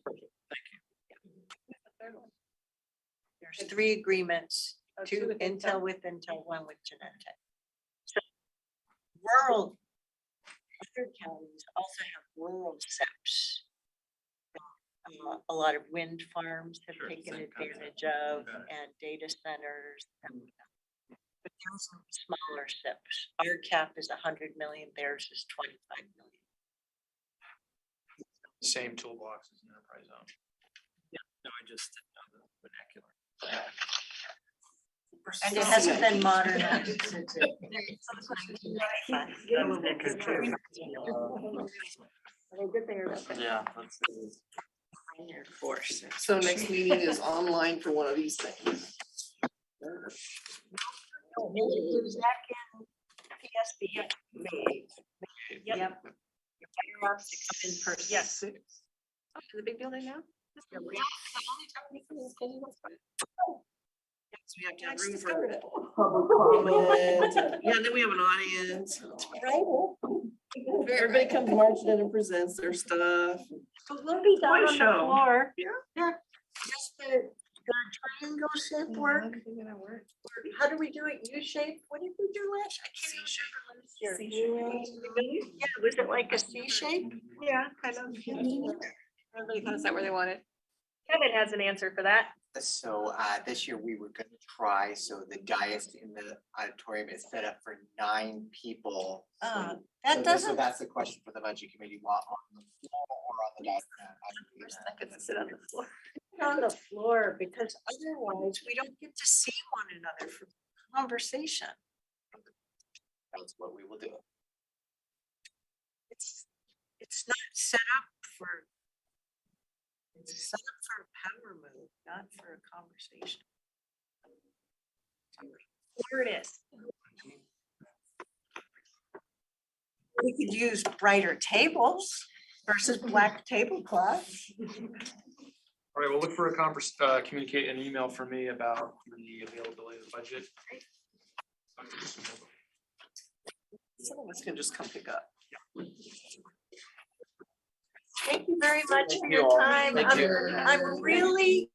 There's 3 agreements, Oh, 2 with Intel with Intel, 1 with Genentech. So rural, other counties also have rural SEPs. A lot of wind farms have taken advantage of and data centers. But there's some smaller SEPs. Our cap is 100 million, theirs is 25 million. same toolbox as an enterprise zone. No, I just didn't know the vernacular. And it hasn't been modernized. Good thing or bad thing? Yeah, that's. Of course. So next meeting is online for one of these things. Back in PSB. Yep. In person. Yes. Oh, is it a big building now? So we have to have I room just for discovered it. public comment. Yeah, and then we have an audience. Everybody comes marching in and presents their stuff. But we'll be down Toy on the show. floor. Yeah. Just the triangle shape work. How do we do it? U shape? What did we do last? I can't remember last year. Yeah, was it like a C shape? Yeah, kind of. Everybody kind of sat where they wanted. Kevin has an answer for that. So this year we were gonna try, so the dais in the auditorium is set up for 9 people. So That doesn't, that's the question for the budget committee, what on the floor or on the dais? I could sit on the floor. on the floor, because otherwise we don't get to see one another for conversation. That's what we will do. It's not set up for. It's set up for a power move, not for a conversation. Here it is. We could use brighter tables versus black tablecloths. All right, we'll look for communicate an email from me about the availability of the budget. Some of us can just come pick up. Thank you very much for Thank your you all. time. Thank you. I'm really